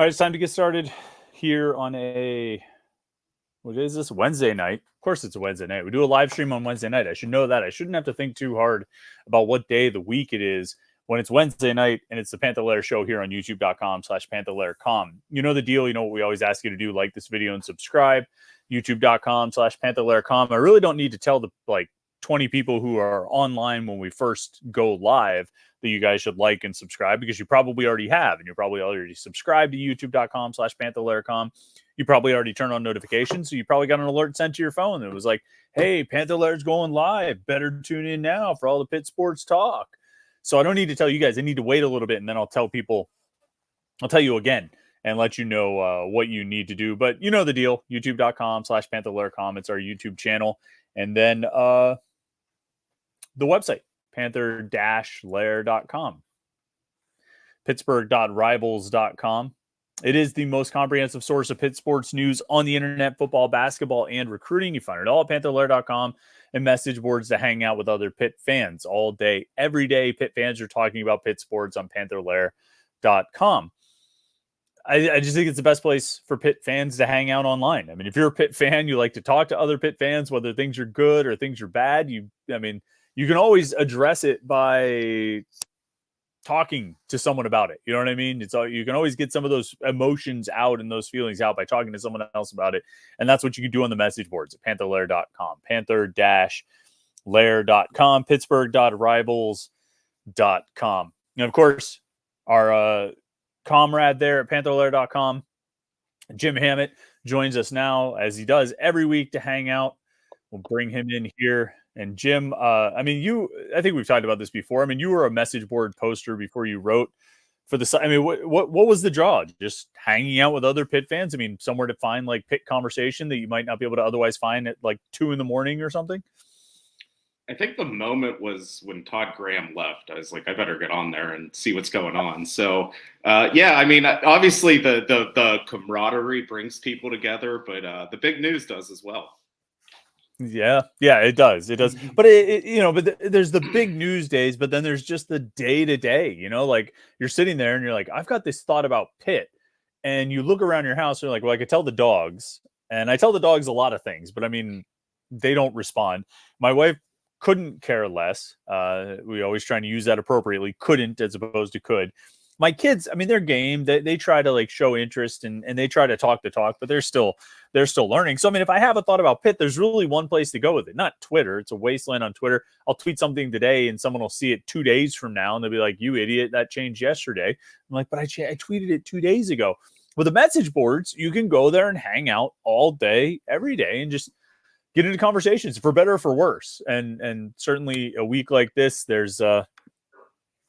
All right, it's time to get started here on what is this? Wednesday night. Of course, it's a Wednesday night. We do a live stream on Wednesday night. I should know that. I shouldn't have to think too hard about what day of the week it is when it's Wednesday night and it's the Panther-Lair Show here on youtube.com/Panther-Lair.com. You know the deal. You know what we always ask you to do: like this video and subscribe. youtube.com/Panther-Lair.com. I really don't need to tell the 20 people who are online when we first go live that you guys should like and subscribe, because you probably already have, and you're probably already subscribed to youtube.com/Panther-Lair.com. You probably already turned on notifications, so you probably got an alert sent to your phone that was like, hey, Panther-Lair's going live. Better tune in now for all the Pitt sports talk. So I don't need to tell you guys. I need to wait a little bit, and then I'll tell you again and let you know what you need to do. But you know the deal, youtube.com/Panther-Lair.com. It's our YouTube channel. And then the website, Panther-Lair.com, Pittsburgh.rivals.com. It is the most comprehensive source of Pitt sports news on the internet, football, basketball, and recruiting. You find it all at Panther-Lair.com, and message boards to hang out with other Pitt fans all day, every day. Pitt fans are talking about Pitt sports on Panther-Lair.com. I just think it's the best place for Pitt fans to hang out online. I mean, if you're a Pitt fan, you like to talk to other Pitt fans, whether things are good or things are bad. You can always address it by talking to someone about it. You know what I mean? You can always get some of those emotions out and those feelings out by talking to someone else about it. And that's what you can do on the message boards at Panther-Lair.com, Panther-Lair.com, Pittsburgh.rivals.com. And of course, our comrade there at Panther-Lair.com, Jim Hammett, joins us now, as he does every week, to hang out. We'll bring him in here. And Jim, I think we've talked about this before. I mean, you were a message board poster before you wrote for the site. I mean, what was the draw? Just hanging out with other Pitt fans? I mean, somewhere to find like Pitt conversation that you might not be able to otherwise find at like 2 a.m. or something? I think the moment was when Todd Graham left. I was like, I better get on there and see what's going on. So, yeah, I mean, obviously the camaraderie brings people together, but the big news does as well. Yeah, it does. But there's the big news days, but then there's just the day to day, like you're sitting there and you're like, I've got this thought about Pitt, and you look around your house and you're like, well, I could tell the dogs, and I tell the dogs a lot of things, but I mean, they don't respond. My wife couldn't care less. We always trying to use that appropriately. Couldn't as opposed to could. My kids, I mean, they're game. They try to like show interest and they try to talk, but they're still learning. So, I mean, if I have a thought about Pitt, there's really one place to go with it, not Twitter. It's a wasteland on Twitter. I'll tweet something today and someone will see it 2 days from now and they'll be like, you idiot, that changed yesterday. I'm like, but I tweeted it 2 days ago. With the message boards, you can go there and hang out all day, every day, and just get into conversations, for better or for worse. And certainly a week like this, there's a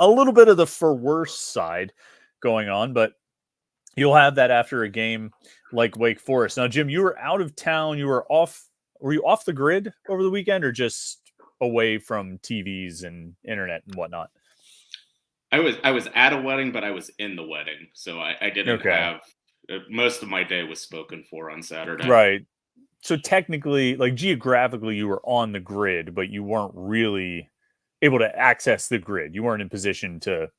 little bit of the for worse side going on, but you'll have that after a game like Wake Forest. Now, Jim, you were out of town. Were you off the grid over the weekend, or just away from TVs and internet and whatnot? I was at a wedding, but I was in the wedding. So I didn't have, most of my day was spoken for on Saturday. Right. So technically, like geographically, you were on the grid, but you weren't really able to access the grid. You weren't in position to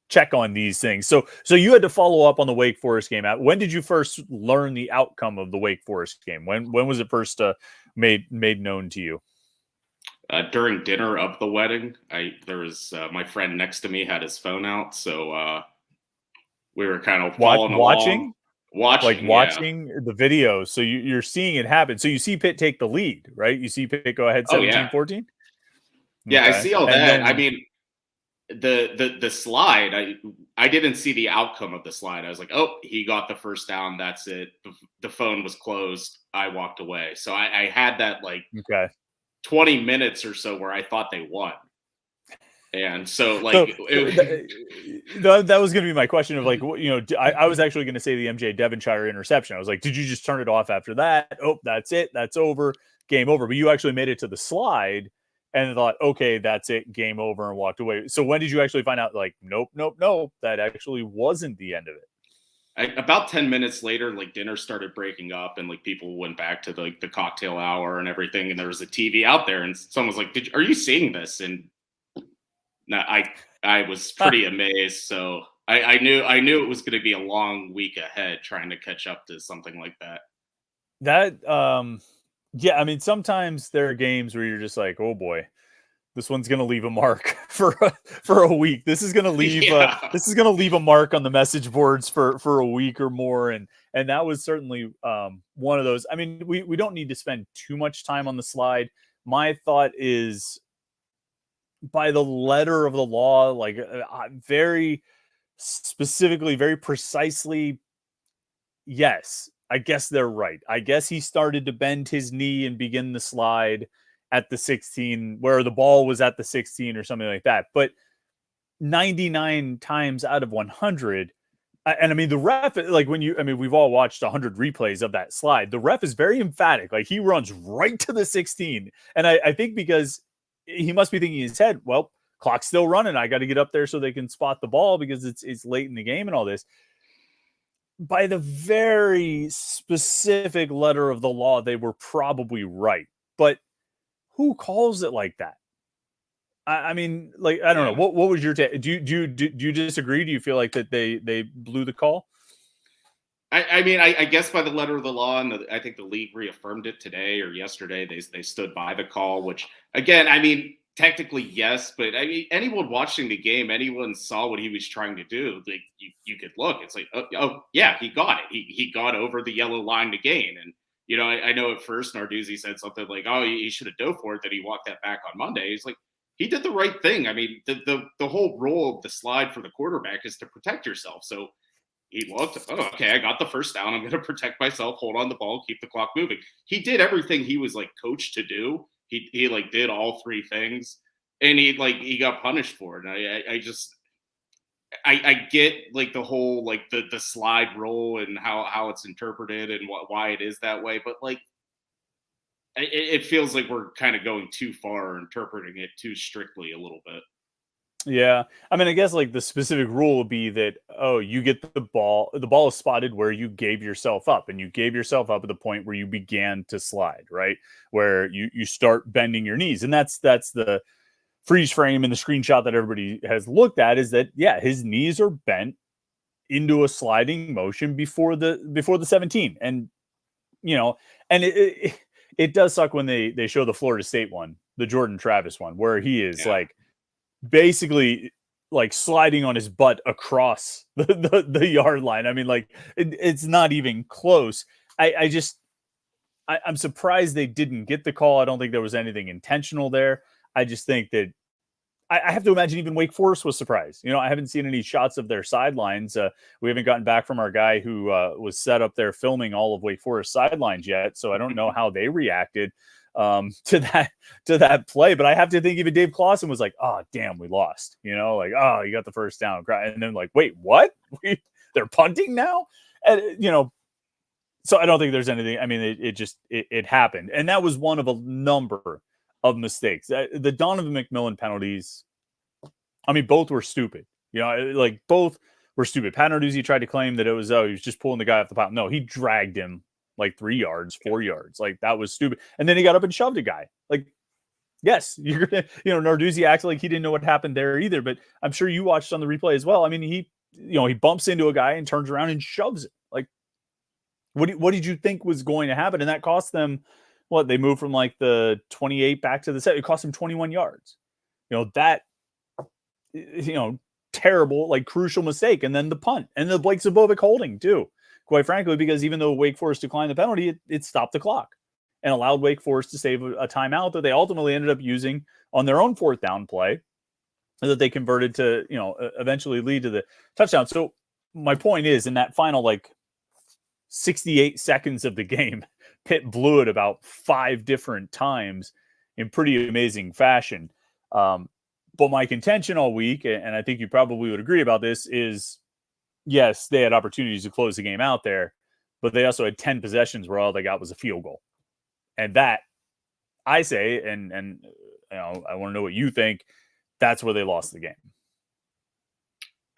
check on these things. So you had to follow up on the Wake Forest game. When did you first learn the outcome of the Wake Forest game? When was it first made known to you? During dinner of the wedding. There was my friend next to me had his phone out, so we were kind of following along. Watching the video. So you're seeing it happen. So you see Pitt take the lead, right? You see Pitt go ahead 17-14. Yeah, okay. I see all that. I mean, the slide, I didn't see the outcome of the slide. I was like, oh, he got the first down. That's it. The phone was closed. I walked away. So I had that 20 minutes or so where I thought they won. And so that was going to be my question of I was actually going to say the MJ Devonshire interception. I was like, did you just turn it off after that? Oh, that's it. That's over. Game over. But you actually made it to the slide and thought, okay, that's it. Game over, and walked away. So when did you actually find out nope, that actually wasn't the end of it? About 10 minutes later, dinner started breaking up and people went back to the cocktail hour and everything. And there was a TV out there and someone was like, are you seeing this? And I was pretty amazed. So I knew it was going to be a long week ahead trying to catch up to something like that. Yeah, I mean, sometimes there are games where you're just like, oh boy, this one's going to leave a mark for a week. This is going to leave a mark on the message boards for a week or more. And that was certainly one of those. I mean, we don't need to spend too much time on the slide. My thought is, by the letter of the law, like very specifically, very precisely, yes, I guess they're right. I guess he started to bend his knee and begin the slide at the 16, where the ball was at the 16 or something like that. But 99 times out of 100, and I mean, the ref, like we've all watched 100 replays of that slide. The ref is very emphatic. Like, he runs right to the 16. And I think because he must be thinking in his head, well, clock's still running. I got to get up there so they can spot the ball because it's late in the game and all this. By the very specific letter of the law, they were probably right. But who calls it like that? I mean, like, I don't know. What was your take? Do you disagree? Do you feel like that they blew the call? I mean, I guess by the letter of the law, and I think the league reaffirmed it today or yesterday. They stood by the call, which, again, I mean, technically yes, but I mean, anyone watching the game, anyone saw what he was trying to do. Like, you could look. It's like, oh yeah, he got it. He got over the yellow line to gain. And you know, I know at first Narduzzi said something like, "Oh, he should have dove for it." That he walked that back on Monday. He's like, he did the right thing. I mean, the whole role of the slide for the quarterback is to protect yourself. So he looked, oh, okay, I got the first down. I'm going to protect myself, hold on the ball, keep the clock moving. He did everything he was like coached to do. He like did all three things, and he got punished for it. And I get like the whole like the slide rule and how it's interpreted and why it is that way, but like it feels like we're kind of going too far, interpreting it too strictly a little bit. Yeah. I mean, I guess like the specific rule would be that, oh, you get the ball is spotted where you gave yourself up, and you gave yourself up at the point where you began to slide, right? Where you start bending your knees. And that's the freeze frame in the screenshot that everybody has looked at, is that, yeah, his knees are bent into a sliding motion before the 17. And, you know, and it does suck when they show the Florida State one, the Jordan Travis one, where he is like basically like sliding on his butt across the yard line. I mean, like it's not even close. I'm surprised they didn't get the call. I don't think there was anything intentional there. I just think that I have to imagine even Wake Forest was surprised. You know, I haven't seen any shots of their sidelines. We haven't gotten back from our guy who was set up there filming all of Wake Forest sidelines yet. So I don't know how they reacted to that play. But I have to think even Dave Clawson was like, oh, damn, we lost. You know, like, oh, you got the first down. And then like, wait, what? They're punting now? And, you know, so I don't think there's anything. I mean, it happened. And that was one of a number of mistakes. The Donovan McMillan penalties, I mean, both were stupid. You know, like both were stupid. Pat Narduzzi tried to claim that it was, he was just pulling the guy off the pile. No, he dragged him like 3 yards, 4 yards. Like, that was stupid. And then he got up and shoved a guy. Like, yes, you're gonna, you know, Narduzzi acts like he didn't know what happened there either. But I'm sure you watched on the replay as well. I mean, he bumps into a guy and turns around and shoves it. Like, what did you think was going to happen? And that cost them what? They moved from like the 28 back to the 7. It cost them 21 yards. You know, that, you know, terrible, like crucial mistake. And then the punt and the Blake Zubovic holding too, quite frankly, because even though Wake Forest declined the penalty, it stopped the clock and allowed Wake Forest to save a timeout that they ultimately ended up using on their own 4th down play that they converted to, you know, eventually lead to the touchdown. So my point is, in that final like 68 seconds of the game, Pitt blew it about 5 different times in pretty amazing fashion. But my contention all week, and I think you probably would agree about this, is yes, they had opportunities to close the game out there, but they also had 10 possessions where all they got was a field goal. And that, I say, and you know, I want to know what you think, that's where they lost the game.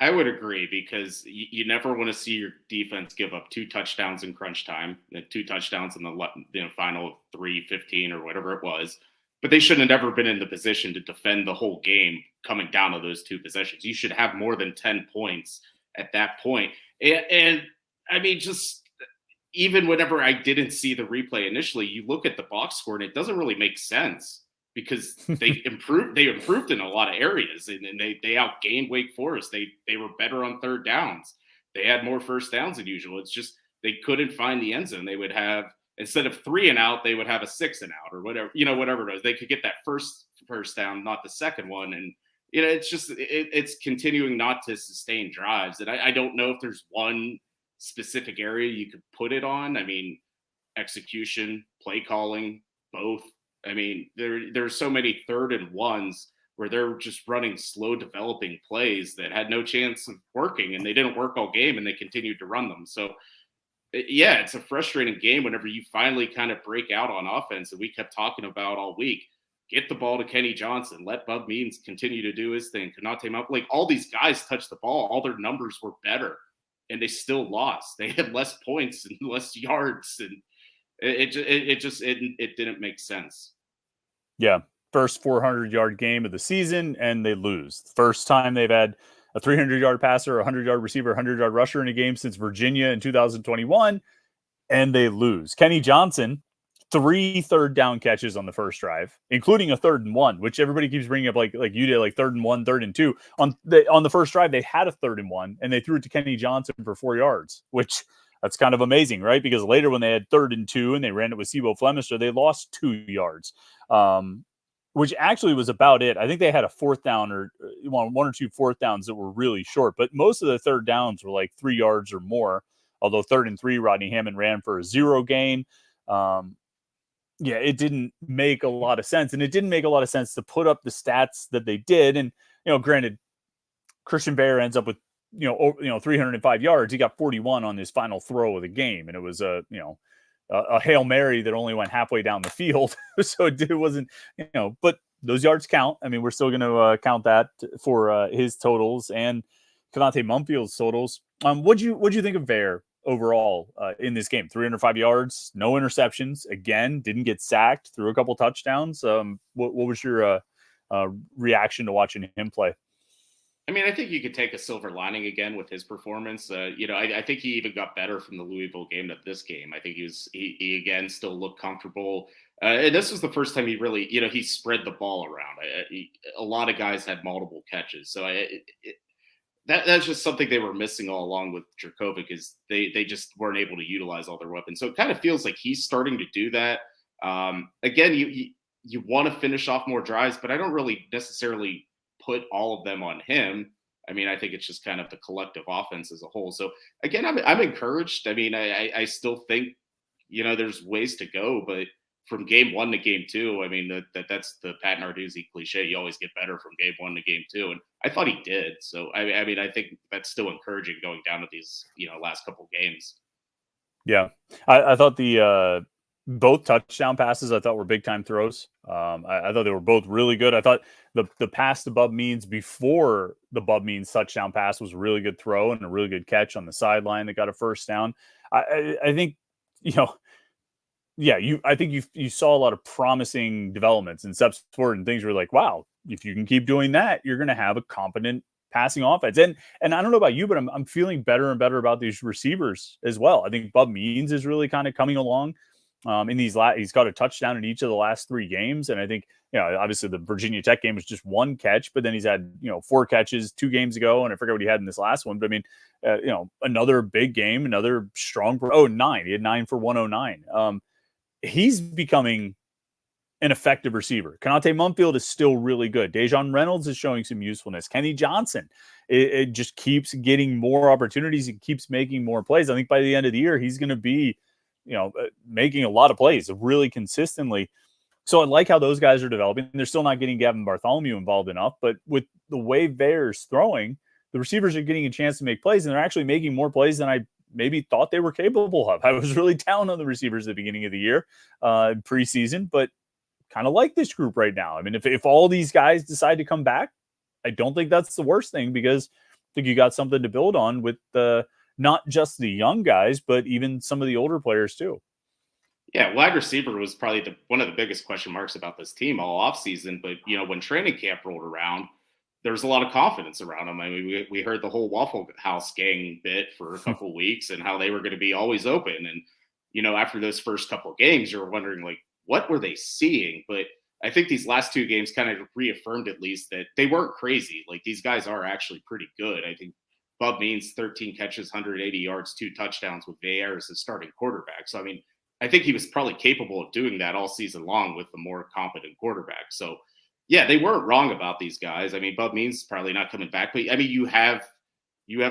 I would agree, because you never want to see your defense give up 2 touchdowns in crunch time, 2 touchdowns in the final 3:15 or whatever it was. But they shouldn't have ever been in the position to defend the whole game coming down to those 2 possessions. You should have more than 10 points at that point. And I mean, just even whenever I didn't see the replay initially, you look at the box score and it doesn't really make sense because they improved in a lot of areas, and they outgained Wake Forest. They were better on third downs. They had more first downs than usual. It's just they couldn't find the end zone. They would have, instead of 3 and out, they would have a 6 and out or whatever, whatever it was. They could get that first down, not the second one. And it's just it's continuing not to sustain drives. And I don't know if there's one specific area you could put it on. I mean, execution, play calling, both. I mean, there's so many 3rd and 1s where they're just running slow developing plays that had no chance of working, and they didn't work all game, and they continued to run them. So yeah, it's a frustrating game whenever you finally kind of break out on offense, and we kept talking about all week. Get the ball to Kenny Johnson. Let Bub Means continue to do his thing. Konate Mount, like all these guys touched the ball. All their numbers were better, and they still lost. They had less points and less yards, and it didn't make sense. Yeah, first 400-yard game of the season, and they lose. First time they've had a 300-yard passer, a 100-yard receiver, 100-yard rusher in a game since Virginia in 2021, and they lose. Kenny Johnson, 3 third-down catches on the first drive, including a 3rd and 1, which everybody keeps bringing up like you did, like 3rd and 1, 3rd and 2. On the first drive, they had a 3rd and 1, and they threw it to Kenny Johnson for 4 yards, which that's kind of amazing, right? Because later when they had 3rd and 2 and they ran it with Sebo Flemister, they lost 2 yards, which actually was about it. I think they had a 4th down or 1 or 2 4th downs that were really short, but most of the 3rd downs were like 3 yards or more, although 3rd and 3, Rodney Hammond ran for a 0 gain. Yeah, it didn't make a lot of sense. And it didn't make a lot of sense to put up the stats that they did. And, granted, Christian Bear ends up with, 305 yards. He got 41 on his final throw of the game. And it was a Hail Mary that only went halfway down the field. So it wasn't, but those yards count. I mean, we're still going to count that for his totals and Konate Mumfield's totals. What'd you think of Bear overall in this game? 305 yards, no interceptions. Again, didn't get sacked, threw a couple touchdowns. What was your reaction to watching him play? I mean, I think you could take a silver lining again with his performance. I think he even got better from the Louisville game to this game. I think he again still looked comfortable. And this was the first time he really, he spread the ball around. A lot of guys had multiple catches. So that's just something they were missing all along with Jurkovec, is they just weren't able to utilize all their weapons. So it kind of feels like he's starting to do that. Again, you want to finish off more drives, but I don't really necessarily put all of them on him. I mean, I think it's just kind of the collective offense as a whole. So again, I'm encouraged. I mean, I still think, there's ways to go, but from game 1 to game 2, I mean, that's the Pat Narduzzi cliche. You always get better from game 1 to game 2. And I thought he did. So, I mean, I think that's still encouraging going down to these, last couple of games. Yeah. I thought the both touchdown passes I thought were big time throws. I thought they were both really good. I thought the pass to Bub Means before the Bub Means touchdown pass was a really good throw and a really good catch on the sideline that got a first down. I think, I think you saw a lot of promising developments and steps forward and things were like, wow, if you can keep doing that, you're going to have a competent passing offense. And I don't know about you, but I'm feeling better and better about these receivers as well. I think Bub Means is really kind of coming along. In these he's got a touchdown in each of the last 3 games. And I think, obviously the Virginia Tech game was just 1 catch, but then he's had, 4 catches 2 games ago. And I forget what he had in this last one, but I mean, another big game, another strong, 9, he had 9 for 109. He's becoming an effective receiver. Konate Mumfield is still really good. Dejon Reynolds is showing some usefulness. Kenny Johnson, it just keeps getting more opportunities. It keeps making more plays. I think by the end of the year, he's going to be, making a lot of plays really consistently. So I like how those guys are developing. They're still not getting Gavin Bartholomew involved enough, but with the way Bear's throwing, the receivers are getting a chance to make plays, and they're actually making more plays than I maybe thought they were capable of. I was really down on the receivers at the beginning of the year, preseason, but kind of like this group right now. I mean, if all these guys decide to come back, I don't think that's the worst thing, because I think you got something to build on with not just the young guys, but even some of the older players too. Yeah, wide receiver was probably one of the biggest question marks about this team all offseason. But, when training camp rolled around, there was a lot of confidence around him. I mean, we heard the whole Waffle House gang bit for a couple weeks and how they were going to be always open. And, you know, after those first couple of games, you're wondering, like, what were they seeing? But I think these last two games kind of reaffirmed at least that they weren't crazy. Like, these guys are actually pretty good. I think Bub Means 13 catches, 180 yards, 2 touchdowns with Veer as his starting quarterback. So, I mean, I think he was probably capable of doing that all season long with a more competent quarterback. So, yeah, they weren't wrong about these guys. I mean, Bub Means probably not coming back, but I mean, you have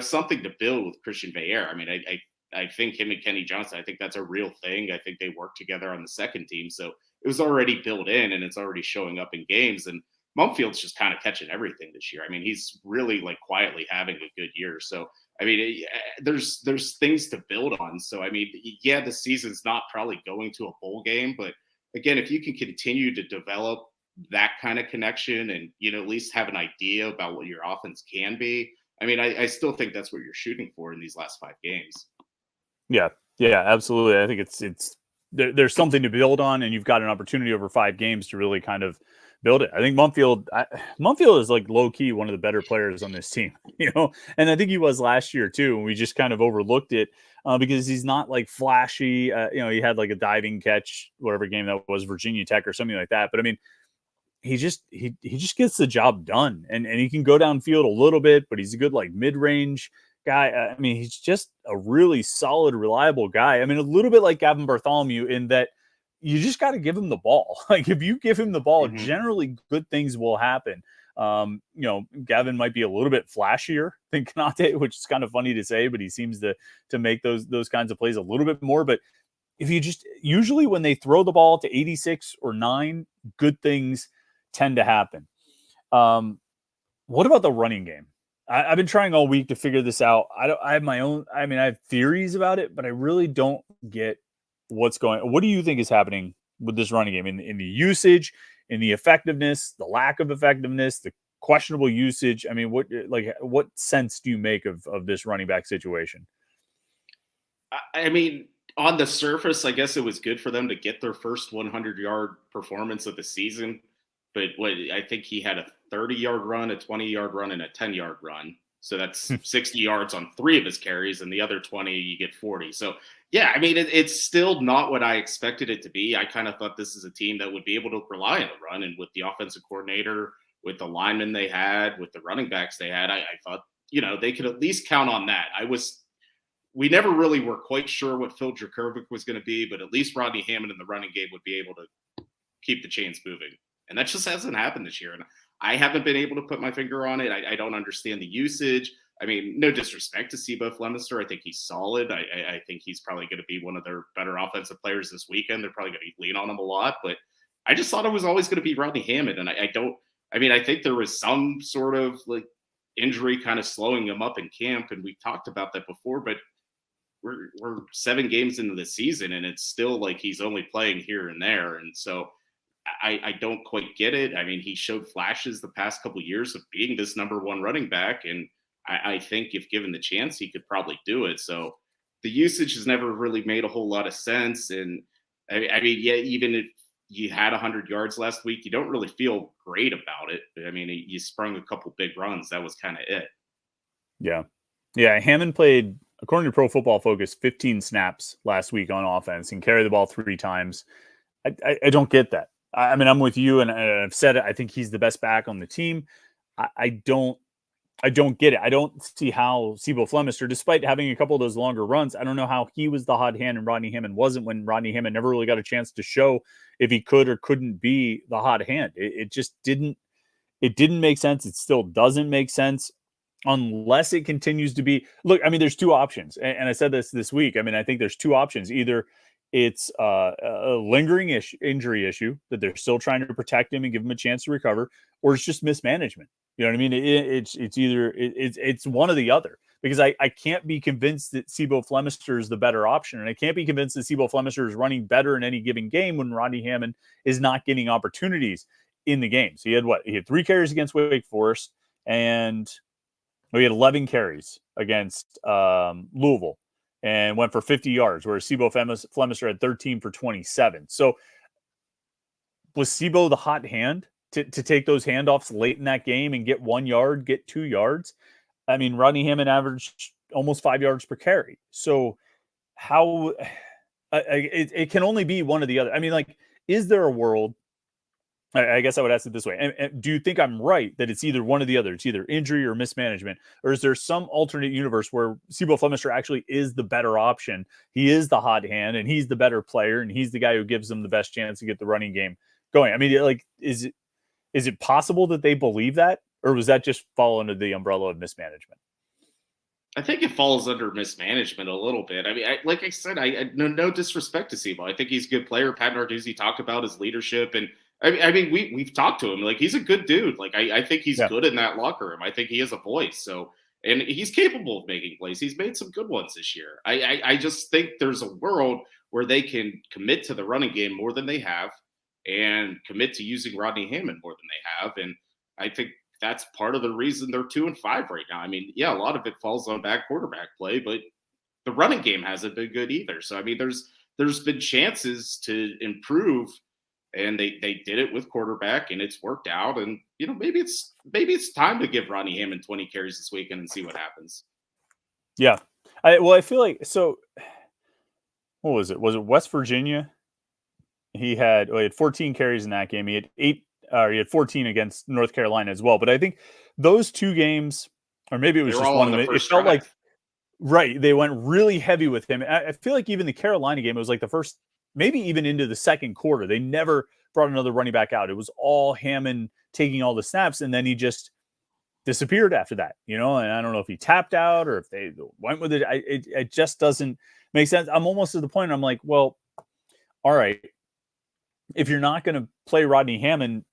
something to build with Christian Veer. I mean, I think him and Kenny Johnson, I think that's a real thing. I think they work together on the second team. So it was already built in and it's already showing up in games. And Mumfield's just kind of catching everything this year. I mean, he's really like quietly having a good year. So, I mean, there's things to build on. So, I mean, yeah, the season's not probably going to a bowl game, but again, if you can continue to develop that kind of connection and, you know, at least have an idea about what your offense can be, I mean, I still think that's what you're shooting for in these last 5 games. Yeah, absolutely. I think it's there's something to build on, and you've got an opportunity over 5 games to really kind of build it. I think Mumfield is like low key one of the better players on this team, you know, and I think he was last year too. And we just kind of overlooked it because he's not like flashy. You know, he had like a diving catch, whatever game that was, Virginia Tech or something like that. But I mean, he just gets the job done, and he can go downfield a little bit, but he's a good like mid-range guy. I mean, he's just a really solid, reliable guy. I mean, a little bit like Gavin Bartholomew in that you just got to give him the ball. Like if you give him the ball, generally good things will happen. You know, Gavin might be a little bit flashier than Kanate, which is kind of funny to say, but he seems to make those kinds of plays a little bit more. But if you just usually when they throw the ball to 86 or 9, good things tend to happen. What about the running game? I've been trying all week to figure this out. I have my own. I mean, I have theories about it, but I really don't get what's going on. What do you think is happening with this running game in the usage, in the effectiveness, the lack of effectiveness, the questionable usage? I mean, what sense do you make of this running back situation? I mean, on the surface, I guess it was good for them to get their first 100-yard performance of the season. But I think he had a 30-yard run, a 20-yard run, and a 10-yard run. So that's 60 yards on 3 of his carries, and the other 20, you get 40. So, yeah, I mean, it's still not what I expected it to be. I kind of thought this is a team that would be able to rely on the run, and with the offensive coordinator, with the linemen they had, with the running backs they had, I thought, you know, they could at least count on that. We never really were quite sure what Phil Dracovic was going to be, but at least Rodney Hammond in the running game would be able to keep the chains moving. And that just hasn't happened this year. And I haven't been able to put my finger on it. I don't understand the usage. I mean, no disrespect to Sebo Flemister. I think he's solid. I think he's probably going to be one of their better offensive players this weekend. They're probably going to lean on him a lot. But I just thought it was always going to be Rodney Hammond. And I think there was some sort of like injury kind of slowing him up in camp. And we talked about that before. But we're 7 games into the season, and it's still like he's only playing here and there. And so I don't quite get it. I mean, he showed flashes the past couple of years of being this number 1 running back. And I think if given the chance, he could probably do it. So the usage has never really made a whole lot of sense. And I mean, yeah, even if you had 100 yards last week, you don't really feel great about it. I mean, you sprung a couple big runs. That was kind of it. Yeah. Yeah. Hammond played, according to Pro Football Focus, 15 snaps last week on offense and carried the ball 3 times. I don't get that. I mean, I'm with you, and I've said it. I think he's the best back on the team. I don't get it. I don't see how Sebo Flemister, despite having a couple of those longer runs, I don't know how he was the hot hand and Rodney Hammond wasn't, when Rodney Hammond never really got a chance to show if he could or couldn't be the hot hand. It just didn't make sense. It still doesn't make sense unless it continues to be. Look, I mean, there's 2 options, and I said this week. I mean, I think there's 2 options. Either it's a lingering injury issue that they're still trying to protect him and give him a chance to recover, or it's just mismanagement. You know what I mean? It's one or the other, because I can't be convinced that Sebo Flemister is the better option, and I can't be convinced that Sebo Flemister is running better in any given game when Rodney Hammond is not getting opportunities in the game. So he had 3 carries against Wake Forest, and he had 11 carries against Louisville, and went for 50 yards, whereas Sebo Flemister had 13 for 27. So was Sebo the hot hand to take those handoffs late in that game and get 1 yard, get 2 yards. I mean, Rodney Hammond averaged almost 5 yards per carry. So how it can only be one or the other. I mean, like, is there a world? I guess I would ask it this way. And do you think I'm right that it's either one or the other? It's either injury or mismanagement, or is there some alternate universe where Sebo Flemister actually is the better option? He is the hot hand, and he's the better player, and he's the guy who gives them the best chance to get the running game going. I mean, like, is it possible that they believe that, or was that just fall under the umbrella of mismanagement? I think it falls under mismanagement a little bit. I mean, like I said, no disrespect to Sebo. I think he's a good player. Pat Narduzzi talked about his leadership, and I mean, we've talked to him. Like, he's a good dude. Like, I think he's good in that locker room. I think he has a voice. So, and he's capable of making plays. He's made some good ones this year. I just think there's a world where they can commit to the running game more than they have, and commit to using Rodney Hammond more than they have. And I think that's part of the reason they're 2-5 right now. I mean, yeah, a lot of it falls on bad quarterback play, but the running game hasn't been good either. So, I mean, there's been chances to improve, and they did it with quarterback, and it's worked out. And, you know, maybe it's time to give Rodney Hammond 20 carries this weekend and see what happens. Yeah. I feel like, so what was it? Was it West Virginia? He had 14 carries in that game. He had 14 against North Carolina as well. But I think those two games, or maybe it was just one of them, it felt like, right, they went really heavy with him. I feel like even the Carolina game, it was like the first, maybe even into the second quarter, they never brought another running back out. It was all Hammond taking all the snaps, and then he just disappeared after that, you know. And I don't know if he tapped out or if they went with it. It just doesn't make sense. I'm almost to the point, I'm like, well, all right, if you're not going to play Rodney Hammond,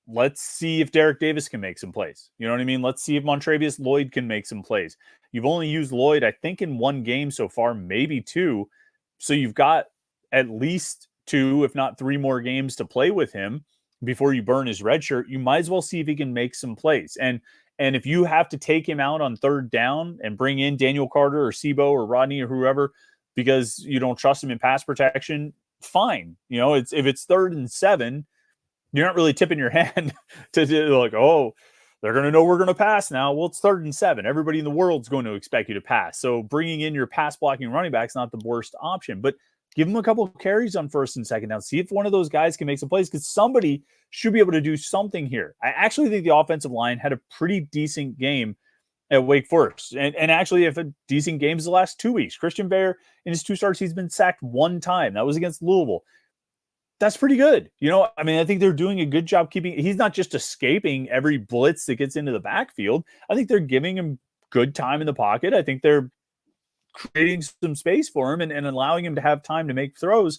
let's see if Derek Davis can make some plays. You know what I mean? Let's see if Montrevious Lloyd can make some plays. You've only used Lloyd, I think, in one game so far, maybe two. So you've got at least 2, if not 3 more games to play with him before you burn his red shirt. You might as well see if he can make some plays. And if you have to take him out on 3rd down and bring in Daniel Carter or Sebo or Rodney or whoever because you don't trust him in pass protection, fine. You know, if it's 3rd and 7, you're not really tipping your hand to like, oh, they're going to know we're going to pass now. Well, it's 3rd and 7. Everybody in the world's going to expect you to pass. So bringing in your pass blocking running back is not the worst option, but give them a couple of carries on 1st and 2nd down. See if one of those guys can make some plays, because somebody should be able to do something here. I actually think the offensive line had a pretty decent game at Wake Forest. And actually, if a decent games the last 2 weeks. Christian Bear, in his 2 starts, he's been sacked 1 time. That was against Louisville. That's pretty good. You know, I mean, I think they're doing a good job keeping, he's not just escaping every blitz that gets into the backfield. I think they're giving him good time in the pocket. I think they're creating some space for him and allowing him to have time to make throws.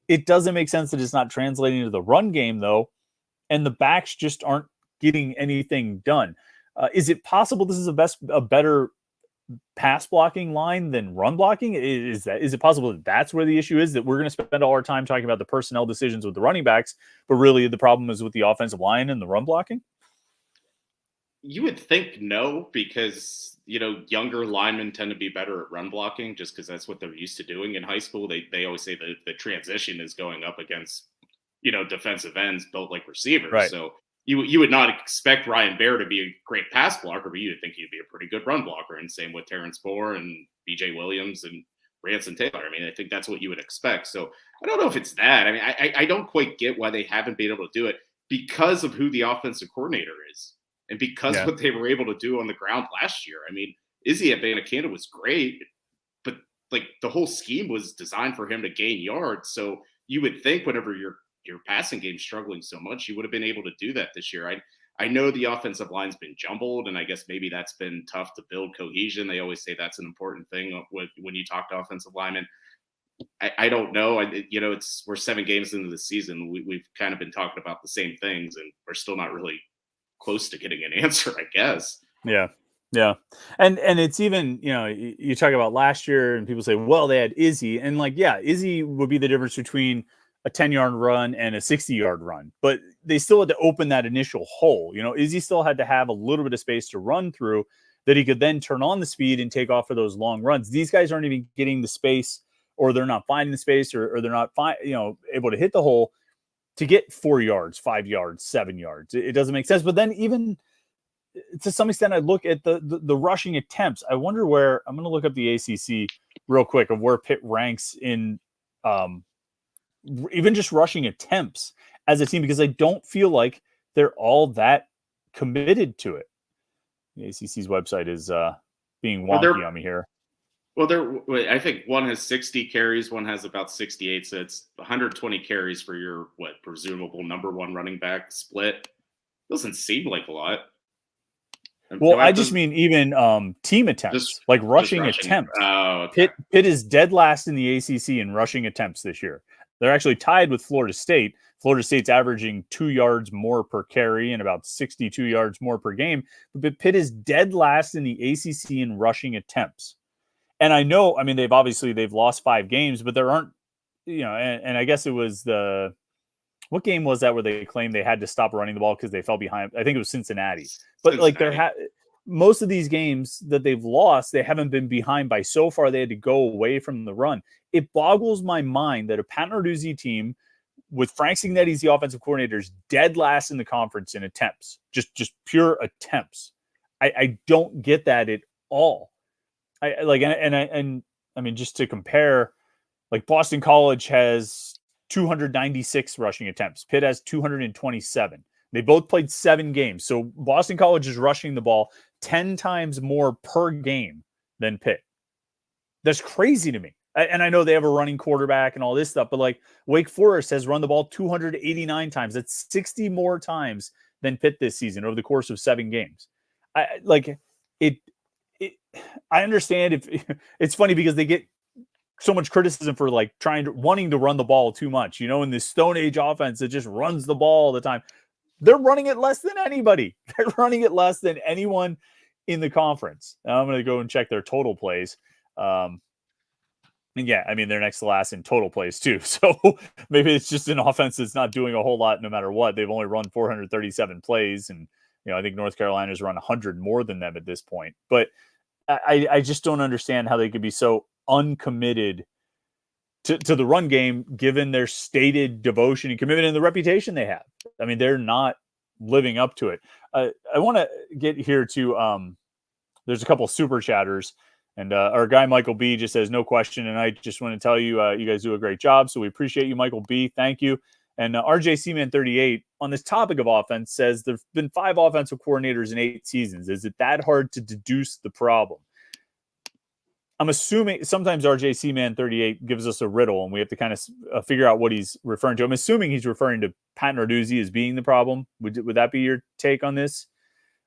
It doesn't make sense that it's not translating into the run game, though, and the backs just aren't getting anything done. Is it possible this is a better pass blocking line than run blocking? Is it possible that that's where the issue is, that we're going to spend all our time talking about the personnel decisions with the running backs, but really the problem is with the offensive line and the run blocking? You would think no, because, you know, younger linemen tend to be better at run blocking just because that's what they're used to doing in high school. They always say that the transition is going up against, you know, defensive ends built like receivers. Right. So you would not expect Ryan Baer to be a great pass blocker, but you would think he'd be a pretty good run blocker. And same with Terrence Moore and BJ Williams and Ranson Taylor. I mean, I think that's what you would expect. So I don't know if it's that. I mean, I don't quite get why they haven't been able to do it, because of who the offensive coordinator is. And because what they were able to do on the ground last year. I mean, Izzy at Banacana was great, but like the whole scheme was designed for him to gain yards. So you would think whenever your passing game's struggling so much, you would have been able to do that this year. I know the offensive line's been jumbled, and I guess maybe that's been tough to build cohesion. They always say that's an important thing when you talk to offensive linemen. I don't know. You know, we're 7 games into the season. We've kind of been talking about the same things, and we're still not really close to getting an answer, I guess. Yeah. And it's even, you know, you talk about last year and people say, well, they had Izzy, and like, yeah, Izzy would be the difference between a 10-yard run and a 60-yard run, but they still had to open that initial hole. You know, Izzy still had to have a little bit of space to run through that he could then turn on the speed and take off for those long runs. These guys aren't even getting the space, or they're not finding the space, or they're not able to hit the hole to get 4 yards, 5 yards, 7 yards. It doesn't make sense. But then even to some extent, I look at the rushing attempts. I wonder where, I'm going to look up the ACC real quick of where Pitt ranks in even just rushing attempts as a team, because I don't feel like they're all that committed to it. The ACC's website is being wonky on me here. Well, I think one has 60 carries, one has about 68, so it's 120 carries for your presumable number one running back split. Doesn't seem like a lot. Well, I just mean even team attempts, like rushing attempts. Oh, okay. Pitt is dead last in the ACC in rushing attempts this year. They're actually tied with Florida State. Florida State's averaging 2 yards more per carry and about 62 yards more per game. But Pitt is dead last in the ACC in rushing attempts. And I know, I mean, they've lost 5 games, but there aren't, and I guess it was what game was that where they claimed they had to stop running the ball because they fell behind? I think it was Cincinnati. But most of these games that they've lost, they haven't been behind by so far they had to go away from the run. It boggles my mind that a Pat Narduzzi team with Frank Cignetti as the offensive coordinator is dead last in the conference in attempts, just pure attempts. I don't get that at all. I mean, just to compare, like Boston College has 296 rushing attempts. Pitt has 227. They both played 7 games. So Boston College is rushing the ball 10 times more per game than Pitt. That's crazy to me. And I know they have a running quarterback and all this stuff, but like Wake Forest has run the ball 289 times. That's 60 more times than Pitt this season over the course of 7 games. I understand if it's funny because they get so much criticism for like wanting to run the ball too much, in this Stone Age offense that just runs the ball all the time. They're running it less than anybody. They're running it less than anyone in the conference. Now I'm going to go and check their total plays. And yeah, I mean, they're next to last in total plays too. So maybe it's just an offense that's not doing a whole lot no matter what. They've only run 437 plays. And, I think North Carolina's run 100 more than them at this point. But I just don't understand how they could be so uncommitted to the run game, given their stated devotion and commitment and the reputation they have. I mean, they're not living up to it. I want to get here to, there's a couple of super chatters, and our guy, Michael B, just says, no question. And I just want to tell you, you guys do a great job. So we appreciate you, Michael B. Thank you. And RJ Seaman 38 on this topic of offense says there've been 5 offensive coordinators in 8 seasons. Is it that hard to deduce the problem? I'm assuming sometimes RJ Seaman 38 gives us a riddle and we have to kind of figure out what he's referring to. I'm assuming he's referring to Pat Narduzzi as being the problem. Would that be your take on this?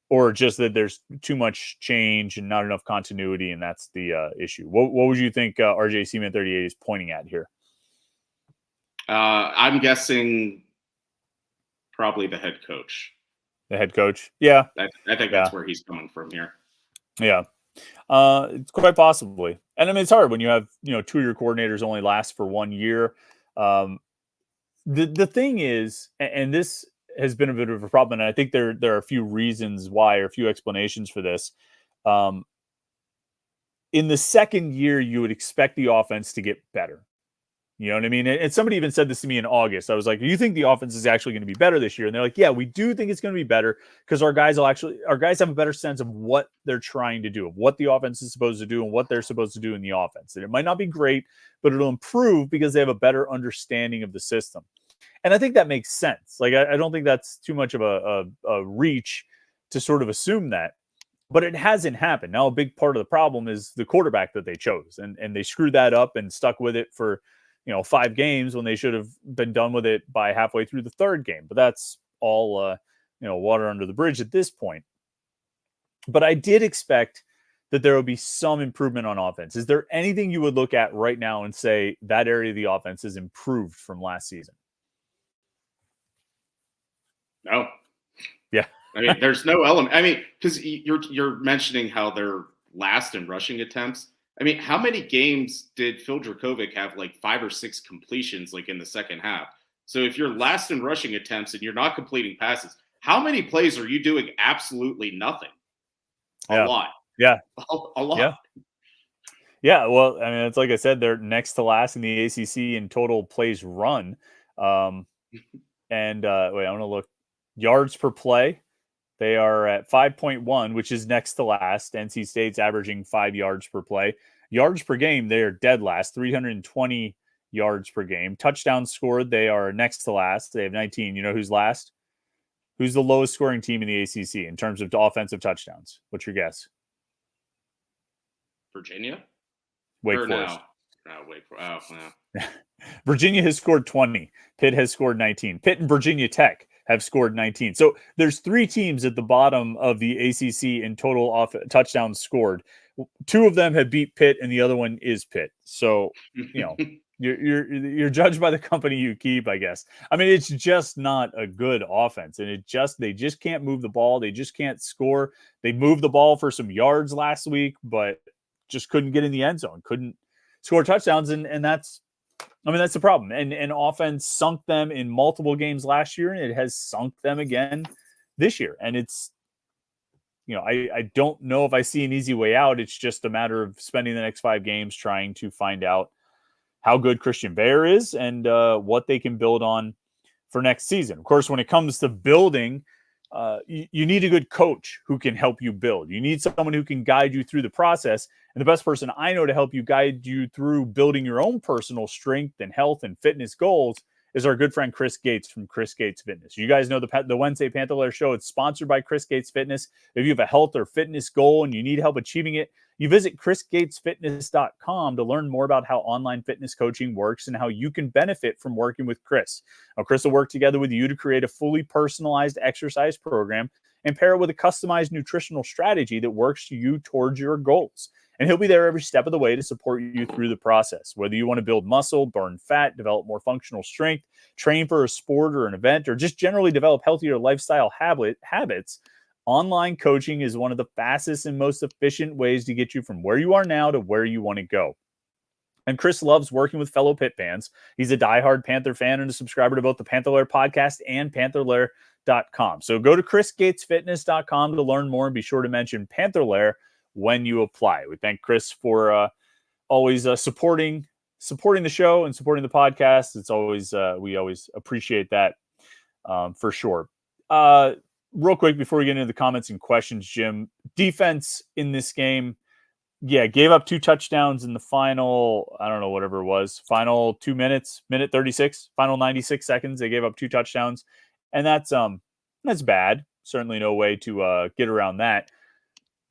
Or just that there's too much change and not enough continuity, and that's the issue? What would you think RJ Seaman 38 is pointing at here? I'm guessing probably the head coach. The head coach? Yeah. I think that's where he's coming from here. Yeah. It's quite possibly. And I mean, it's hard when you have, 2 of your coordinators only last for 1 year. The thing is, and this has been a bit of a problem, and I think there are a few reasons why, or a few explanations for this. In the second year, you would expect the offense to get better. You know what I mean? And somebody even said this to me in August. I was like, do you think the offense is actually going to be better this year? And they're like, yeah, we do think it's going to be better because our guys have a better sense of what they're trying to do, of what the offense is supposed to do and what they're supposed to do in the offense. And it might not be great, but it'll improve because they have a better understanding of the system. And I think that makes sense. Like, I don't think that's too much of a reach to sort of assume that. But it hasn't happened. Now, a big part of the problem is the quarterback that they chose. And they screwed that up and stuck with it for 5 games when they should have been done with it by halfway through the 3rd game. But that's all, water under the bridge at this point. But I did expect that there would be some improvement on offense. Is there anything you would look at right now and say that area of the offense has improved from last season? No. Yeah. I mean, there's no element. I mean, because you're mentioning how they're last in rushing attempts. I mean, how many games did Phil Dracovic have like 5 or 6 completions like in the second half? So if you're last in rushing attempts and you're not completing passes, how many plays are you doing absolutely nothing? A lot. Yeah. A lot. Yeah. Well, I mean, it's like I said, they're next to last in the ACC in total plays run. And And wait, I'm going to look. Yards per play, they are at 5.1, which is next to last. NC State's averaging 5 yards per play. Yards per game, they are dead last, 320 yards per game. Touchdowns scored, they are next to last. They have 19. You know who's last? Who's the lowest scoring team in the ACC in terms of offensive touchdowns? What's your guess? Virginia? Wake Forest. Wake Forest. Oh, no. Virginia has scored 20. Pitt has scored 19. Pitt and Virginia Tech have scored 19. So there's 3 teams at the bottom of the ACC in total touchdowns scored. 2 of them have beat Pitt, and the other one is Pitt. So, you're judged by the company you keep, I guess. I mean, it's just not a good offense, and they just can't move the ball. They just can't score. They moved the ball for some yards last week, but just couldn't get in the end zone. Couldn't score touchdowns, and that's the problem. And offense sunk them in multiple games last year, and it has sunk them again this year. And it's, I don't know if I see an easy way out. It's just a matter of spending the next 5 games trying to find out how good Christian Bear is and what they can build on for next season. Of course, when it comes to building, you need a good coach who can help you build. You need someone who can guide you through the process. And the best person I know to help you guide you through building your own personal strength and health and fitness goals is our good friend Chris Gates from Chris Gates Fitness. You guys know the Wednesday Panther-Lair Show. It's sponsored by Chris Gates Fitness. If you have a health or fitness goal and you need help achieving it, you visit chrisgatesfitness.com to learn more about how online fitness coaching works and how you can benefit from working with Chris. Now, Chris will work together with you to create a fully personalized exercise program and pair it with a customized nutritional strategy that works you towards your goals. And he'll be there every step of the way to support you through the process. Whether you want to build muscle, burn fat, develop more functional strength, train for a sport or an event, or just generally develop healthier lifestyle habits, online coaching is one of the fastest and most efficient ways to get you from where you are now to where you want to go. And Chris loves working with fellow Pitt fans. He's a diehard Panther fan and a subscriber to both the Panther-Lair podcast and Panther-Lair.com. So go to chrisgatesfitness.com to learn more and be sure to mention Panther-Lair when you apply. We thank Chris for always supporting the show and supporting the podcast. It's always we always appreciate that for sure. Real quick before we get into the comments and questions, Jim, defense in this game, gave up 2 touchdowns in the final, I don't know, whatever it was, final 2 minutes, minute 36, final 96 seconds. They gave up 2 touchdowns, and that's bad. Certainly no way to get around that.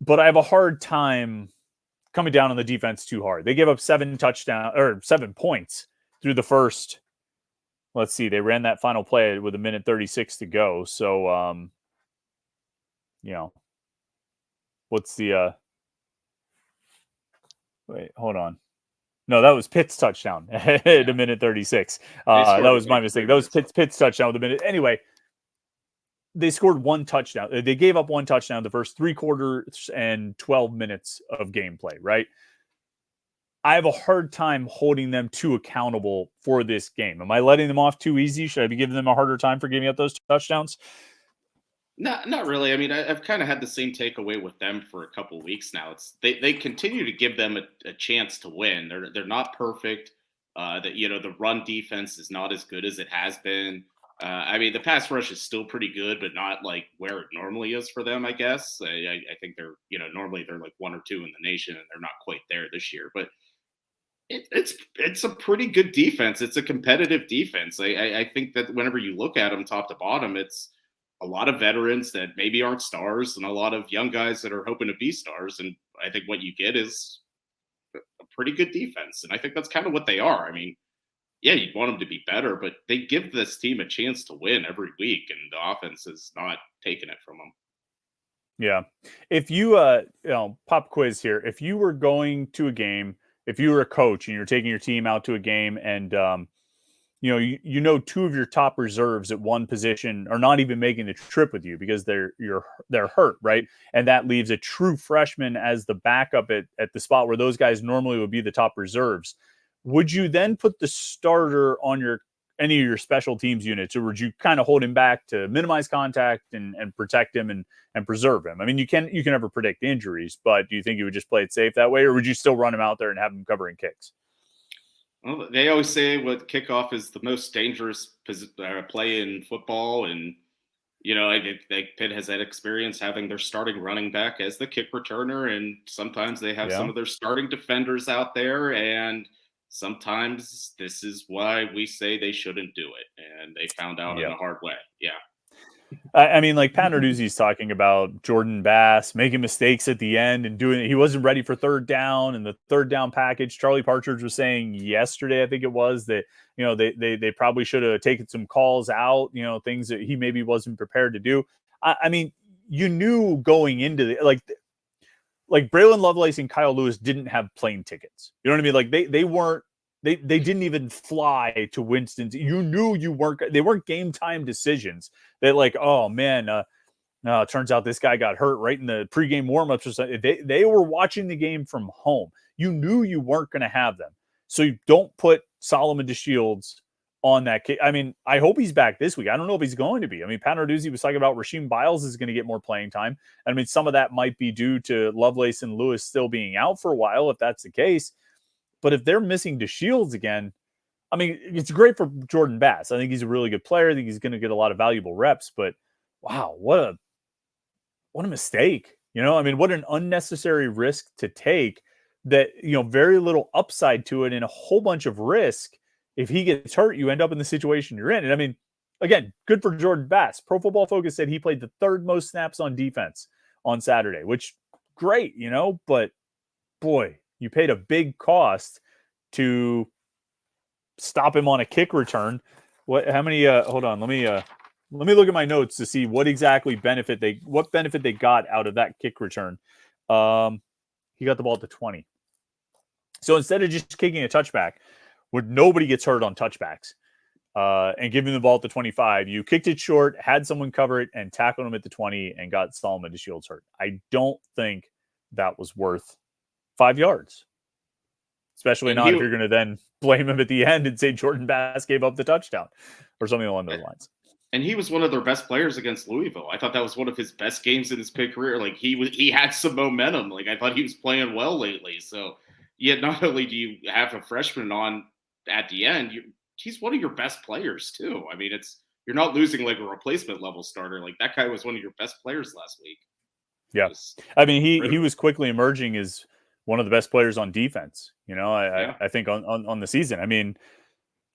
But I have a hard time coming down on the defense too hard. They gave up 7 points through the first. Let's see. They ran that final play with a minute 36 to go. So, what's the, wait, hold on. No, that was Pitt's touchdown at a minute 36. That was my mistake. That was Pitt's touchdown with a minute. Anyway, they scored 1 touchdown. They gave up 1 touchdown the first 3 quarters and 12 minutes of gameplay, right? I have a hard time holding them too accountable for this game. Am I letting them off too easy? Should I be giving them a harder time for giving up those touchdowns? Not really. I mean, I've kind of had the same takeaway with them for a couple of weeks now. It's they continue to give them a chance to win. They're not perfect. The run defense is not as good as it has been. I mean, the pass rush is still pretty good, but not like where it normally is for them, I guess. I think they're, normally they're like 1 or 2 in the nation, and they're not quite there this year. But it's a pretty good defense. It's a competitive defense. I think that whenever you look at them top to bottom, it's a lot of veterans that maybe aren't stars and a lot of young guys that are hoping to be stars. And I think what you get is a pretty good defense. And I think that's kind of what they are. I mean, yeah, you'd want them to be better, but they give this team a chance to win every week, and the offense is not taking it from them. Yeah. If you, pop quiz here, if you were going to a game, if you were a coach and you're taking your team out to a game and, 2 of your top reserves at one position are not even making the trip with you because they're hurt, right? And that leaves a true freshman as the backup at the spot where those guys normally would be the top reserves. Would you then put the starter on any of your special teams units, or would you kind of hold him back to minimize contact and protect him and preserve him? I mean, you can never predict injuries, but do you think you would just play it safe that way, or would you still run him out there and have him covering kicks? Well, they always say what kickoff is the most dangerous play in football, and Pitt has that experience having their starting running back as the kick returner, and sometimes they have some of their starting defenders out there, and sometimes this is why we say they shouldn't do it, and they found out in a hard way. Yeah. I mean, like Pat Narduzzi's talking about Jordan Bass making mistakes at the end and he wasn't ready for third down and the third down package. Charlie Partridge was saying yesterday, I think it was, that, they probably should have taken some calls out, things that he maybe wasn't prepared to do. I mean, you knew going into like Braylon Lovelace and Kyle Lewis didn't have plane tickets. You know what I mean? Like they weren't, they didn't even fly to Winston. You knew they weren't game time decisions. They're like, oh man, it turns out this guy got hurt right in the pregame warmups or something. They were watching the game from home. You knew you weren't going to have them. So you don't put Solomon DeShields on that kick. I mean, I hope he's back this week. I don't know if he's going to be. I mean, Pat Narduzzi was talking about Rasheem Biles is going to get more playing time. I mean, some of that might be due to Lovelace and Lewis still being out for a while, if that's the case. But if they're missing DeShields again, I mean, it's great for Jordan Bass. I think he's a really good player. I think he's going to get a lot of valuable reps. But wow, what a mistake. I mean, what an unnecessary risk to take that, very little upside to it and a whole bunch of risk. If he gets hurt, you end up in the situation you're in. And I mean, again, good for Jordan Bass. Pro Football Focus said he played the third most snaps on defense on Saturday, which great, but boy, you paid a big cost to stop him on a kick return. How many, hold on, let me look at my notes to see what exactly benefit they got out of that kick return. He got the ball at the 20. So instead of just kicking a touchback, where nobody gets hurt on touchbacks, and giving the ball at the 25, you kicked it short, had someone cover it, and tackled him at the 20 and got Solomon DeShields hurt. I don't think that was worth 5 yards. Especially not if you're going to then blame him at the end and say Jordan Bass gave up the touchdown or something along those lines. And he was one of their best players against Louisville. I thought that was one of his best games in his Pitt career. Like he had some momentum. Like I thought he was playing well lately. So yet not only do you have a freshman on at the end, he's one of your best players too. I mean, you're not losing like a replacement level starter. Like that guy was one of your best players last week. Yeah. I mean, he was quickly emerging as one of the best players on defense, I think on the season. I mean,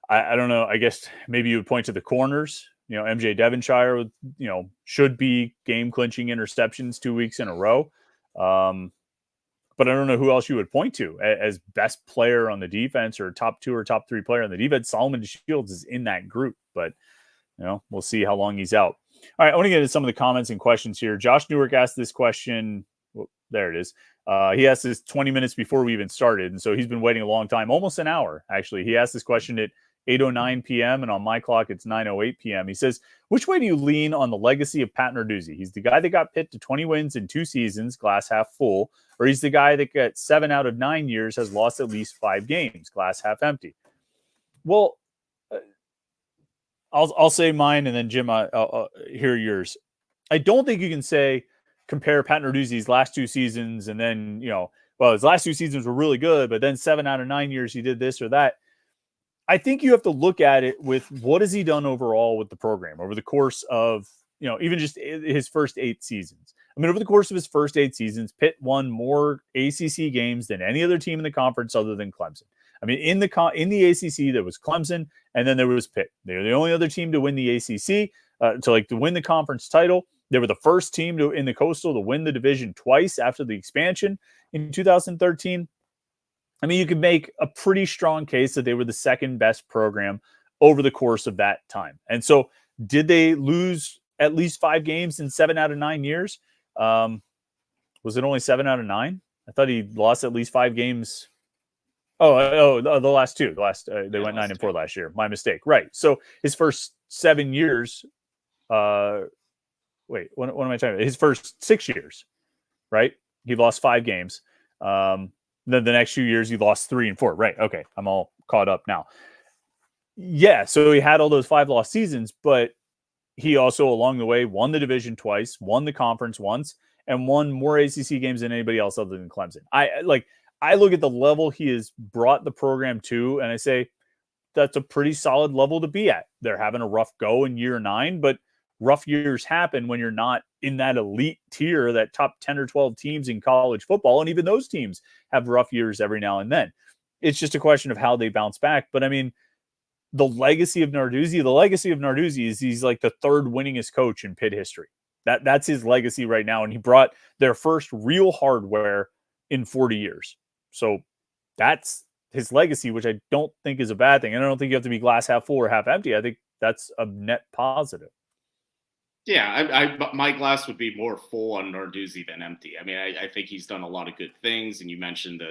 I don't know. I guess maybe you would point to the corners, MJ Devonshire, should be game clinching interceptions 2 weeks in a row. But I don't know who else you would point to as best player on the defense or top 2 or top 3 player on the defense. Solomon DeShields is in that group, but we'll see how long he's out. All right. I want to get into some of the comments and questions here. Josh Newark asked this question. Well, there it is. He asked this 20 minutes before we even started. And so he's been waiting a long time, almost an hour, actually. He asked this question at 8:09 p.m. and on my clock, it's 9:08 p.m. He says, which way do you lean on the legacy of Pat Narduzzi? He's the guy that got Pitt to 20 wins in 2 seasons, glass half full, or he's the guy that got 7 out of 9 years, has lost at least 5 games, glass half empty. Well, I'll say mine, and then Jim, I'll hear yours. I don't think you can compare Pat Narduzzi's last 2 seasons and then, his last 2 seasons were really good, but then 7 out of 9 years he did this or that. I think you have to look at it with what has he done overall with the program over the course of, even just his first 8 seasons. I mean, over the course of his first 8 seasons, Pitt won more ACC games than any other team in the conference other than Clemson. I mean, in the ACC, there was Clemson, and then there was Pitt. They were the only other team to win the ACC, to win the conference title. They were the first team in the Coastal to win the division twice after the expansion in 2013. I mean, you could make a pretty strong case that they were the second best program over the course of that time. And so did they lose at least 5 games in 7 out of 9 years? Was it only 7 out of 9? I thought he lost at least 5 games. The last 2. They went 9-4 last year. My mistake. Right. So his first 7 years, what am I talking about? His first 6 years, right? He lost 5 games. Then the next few years, he lost 3 and 4. Right. Okay. I'm all caught up now. Yeah. So he had all those 5 lost seasons, but he also along the way won the division twice, won the conference once, and won more ACC games than anybody else other than Clemson. I look at the level he has brought the program to, and I say that's a pretty solid level to be at. They're having a rough go in year 9, but rough years happen when you're not in that elite tier, that top 10 or 12 teams in college football. And even those teams have rough years every now and then. It's just a question of how they bounce back. But I mean, the legacy of Narduzzi is he's like the third winningest coach in Pitt history. That's his legacy right now. And he brought their first real hardware in 40 years. So that's his legacy, which I don't think is a bad thing. And I don't think you have to be glass half full or half empty. I think that's a net positive. Yeah, my glass would be more full on Narduzzi than empty. I mean, I think he's done a lot of good things, and you mentioned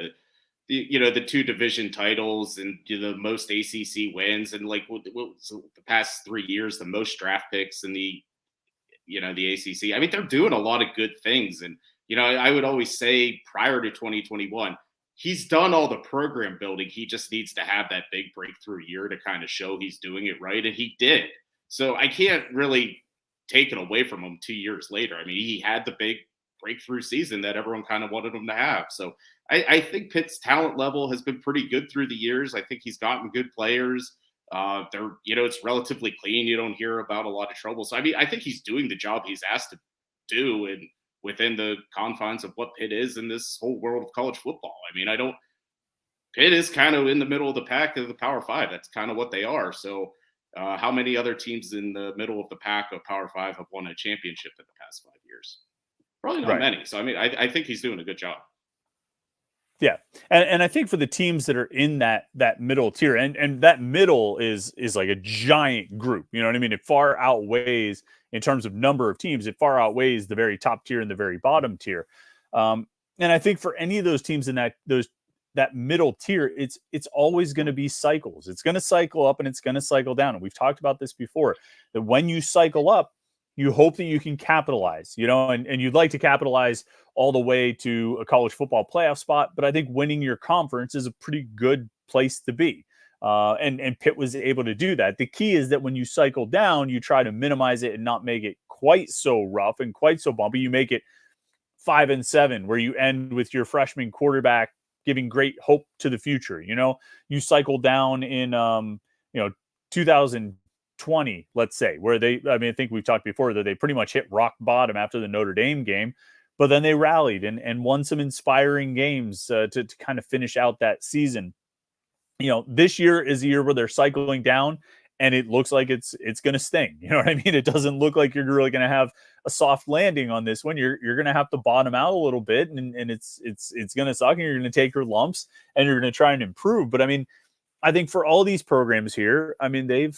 the 2 division titles and the most ACC wins, and like the past 3 years, the most draft picks in the ACC. I mean, they're doing a lot of good things, and I would always say prior to 2021, he's done all the program building. He just needs to have that big breakthrough year to kind of show he's doing it right, and he did. So I can't really take it away from him 2 years later. I mean, he had the big breakthrough season that everyone kind of wanted him to have. So I think Pitt's talent level has been pretty good through the years. I think he's gotten good players. It's relatively clean. You don't hear about a lot of trouble. So I mean, I think he's doing the job he's asked to do, and within the confines of what Pitt is in this whole world of college football. I mean, Pitt is kind of in the middle of the pack of the Power 5. That's kind of what they are. So how many other teams in the middle of the pack of Power 5 have won a championship in the past 5 years? Probably not many. So, I mean, I think he's doing a good job. Yeah. And I think for the teams that are in that middle tier, and that middle is like a giant group, you know what I mean? It far outweighs, in terms of number of teams, it far outweighs the very top tier and the very bottom tier. And I think for any of those teams in that middle tier, it's always going to be cycles. It's going to cycle up and it's going to cycle down. And we've talked about this before, that when you cycle up, you hope that you can capitalize, and you'd like to capitalize all the way to a college football playoff spot. But I think winning your conference is a pretty good place to be. And Pitt was able to do that. The key is that when you cycle down, you try to minimize it and not make it quite so rough and quite so bumpy. You make it 5-7, where you end with your freshman quarterback giving great hope to the future. You cycle down in 2020, let's say, where I think we've talked before that they pretty much hit rock bottom after the Notre Dame game, but then they rallied and won some inspiring games to kind of finish out that season. This year is a year where they're cycling down, and it looks like it's going to sting. You know what I mean? It doesn't look like you're really going to have a soft landing on this one. You're going to have to bottom out a little bit, and it's going to suck, and you're going to take your lumps, and you're going to try and improve. But I mean, I think for all these programs here, I mean, they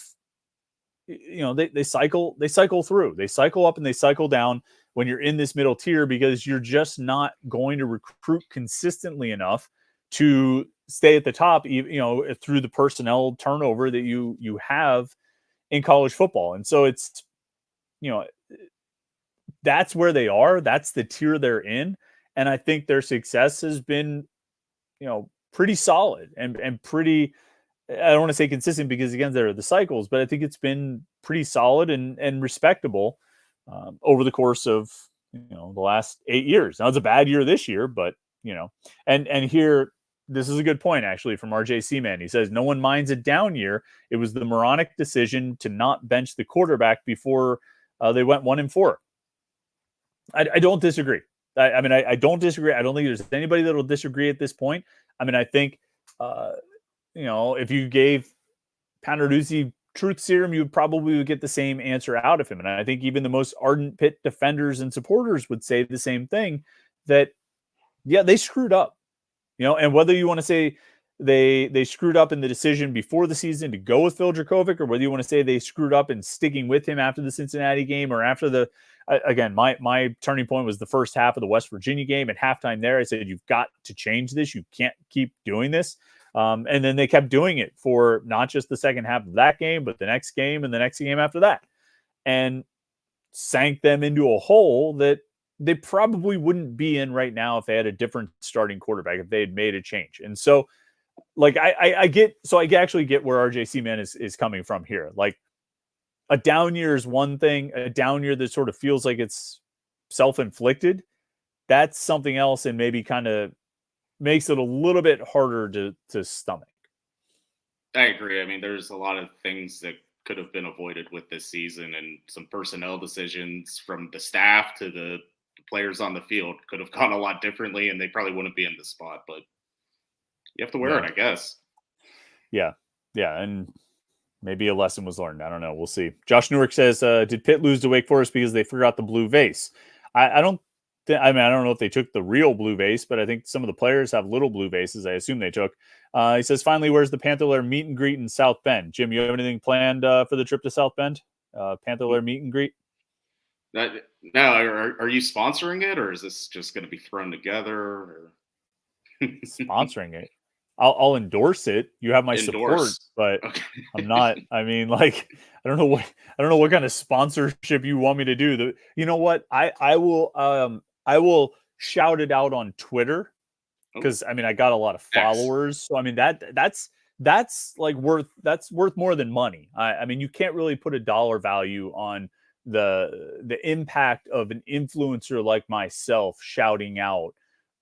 cycle through. They cycle up and they cycle down when you're in this middle tier, because you're just not going to recruit consistently enough to stay at the top, through the personnel turnover that you have in college football. And so it's, that's where they are. That's the tier they're in. And I think their success has been, pretty solid and pretty, I don't want to say consistent, because again, there are the cycles, but I think it's been pretty solid and respectable over the course of, the last 8 years. Now it's a bad year this year, but and here, this is a good point actually from RJ Man. He says, no one minds a down year. It was the moronic decision to not bench the quarterback before they went 1-4. I don't disagree. I don't disagree. I don't think there's anybody that will disagree at this point. I mean, I think, if you gave Panther-Lair truth serum, you probably would get the same answer out of him. And I think even the most ardent Pitt defenders and supporters would say the same thing, that, yeah, they screwed up. And whether you want to say they screwed up in the decision before the season to go with Phil Dracovic, or whether you want to say they screwed up in sticking with him after the Cincinnati game, or after again, my turning point was the first half of the West Virginia game. At halftime there, I said, you've got to change this. You can't keep doing this. And then they kept doing it for not just the second half of that game, but the next game and the next game after that, and sank them into a hole that they probably wouldn't be in right now if they had a different starting quarterback, if they had made a change. And so, like, I actually get where RJ Man is coming from here. Like, a down year is one thing. A down year that sort of feels like it's self-inflicted, that's something else, and maybe kind of makes it a little bit harder to stomach. I agree. I mean, there's a lot of things that could have been avoided with this season, and some personnel decisions from the staff to the players on the field could have gone a lot differently, and they probably wouldn't be in the spot. But you have to wear it, I guess. Yeah, and maybe a lesson was learned. I don't know. We'll see. Josh Newark says, "Did Pitt lose to Wake Forest because they forgot the blue vase?" I don't. I don't know if they took the real blue vase, but I think some of the players have little blue vases. I assume they took. He says, finally, where's the Panther-Lair meet and greet in South Bend? Jim, you have anything planned for the trip to South Bend? Panther-Lair meet and greet? Now, are you sponsoring it, or is this just going to be thrown together? Or... Sponsoring it. I'll endorse it. You have my support, but okay. I'm not. I mean, like, I don't know what kind of sponsorship you want me to do. You know what? I will shout it out on Twitter because I mean I got a lot of followers. So I mean that's worth more than money. I mean you can't really put a dollar value on the impact of an influencer like myself shouting out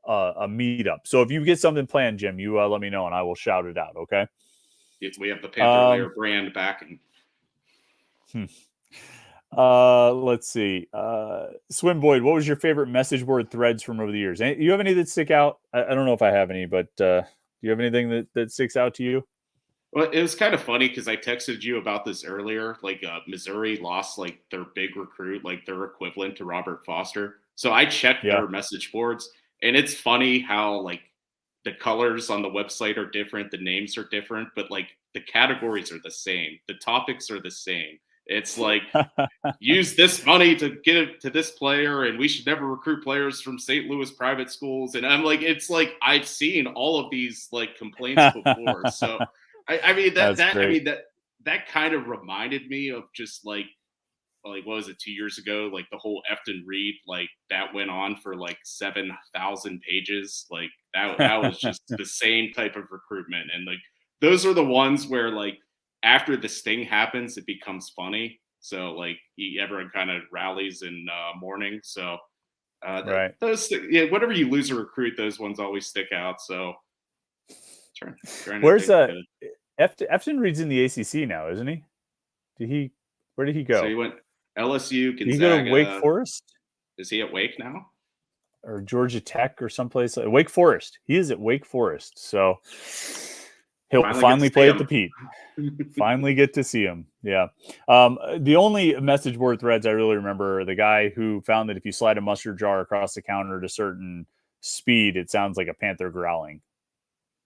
a meetup. So if you get something planned, Jim, you let me know and I will shout it out. Okay. We have the Panther-Lair brand backing. Let's see. Swim Boyd, what was your favorite message board threads from over the years? You have any that stick out? I don't know if I have any, but do you have anything that sticks out to you? Well, it was kind of funny because I texted you about this earlier. Like Missouri lost like their big recruit, like their equivalent to Robert Foster. So I checked their message boards, and it's funny how like the colors on the website are different, the names are different, but like the categories are the same, the topics are the same. It's like use this money to get it to this player, and we should never recruit players from St. Louis private schools. And I'm like, it's like I've seen all of these like complaints before. So I mean that kind of reminded me of just like what was it 2 years ago? Like the whole Efton Reed, like that went on for like 7,000 pages. Like that was just the same type of recruitment. And like those are the ones where like after the sting happens, it becomes funny. So like everyone kind of rallies in mourning. So right. Those whenever you lose a recruit, those ones always stick out. So where's Efton Reed's in the ACC now, isn't he? Where did he go? So he went LSU, Gonzaga. Did he go to Wake Forest? Is he at Wake now? Or Georgia Tech or someplace like Wake Forest. He is at Wake Forest. So he'll finally play at the Pete. Finally get to see him. Yeah. The only message board threads I really remember are the guy who found that if you slide a mustard jar across the counter at a certain speed, it sounds like a panther growling.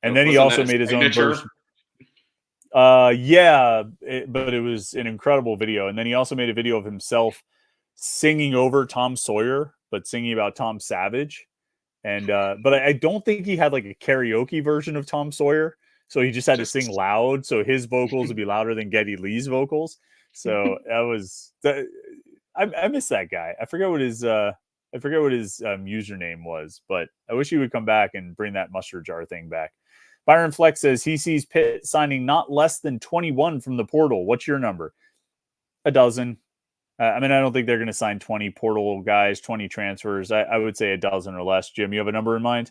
And then he also made his own version. But it was an incredible video. And then he also made a video of himself singing over Tom Sawyer, but singing about Tom Savage. And but I don't think he had like a karaoke version of Tom Sawyer. So he just had to sing loud. So his vocals would be louder than Geddy Lee's vocals. So I miss that guy. I forget what his username was, but I wish he would come back and bring that mustard jar thing back. Byron Flex says he sees Pitt signing not less than 21 from the portal. What's your number? 12. I mean, I don't think they're going to sign 20 portal guys, 20 transfers. I would say 12 or less. Jim, you have a number in mind?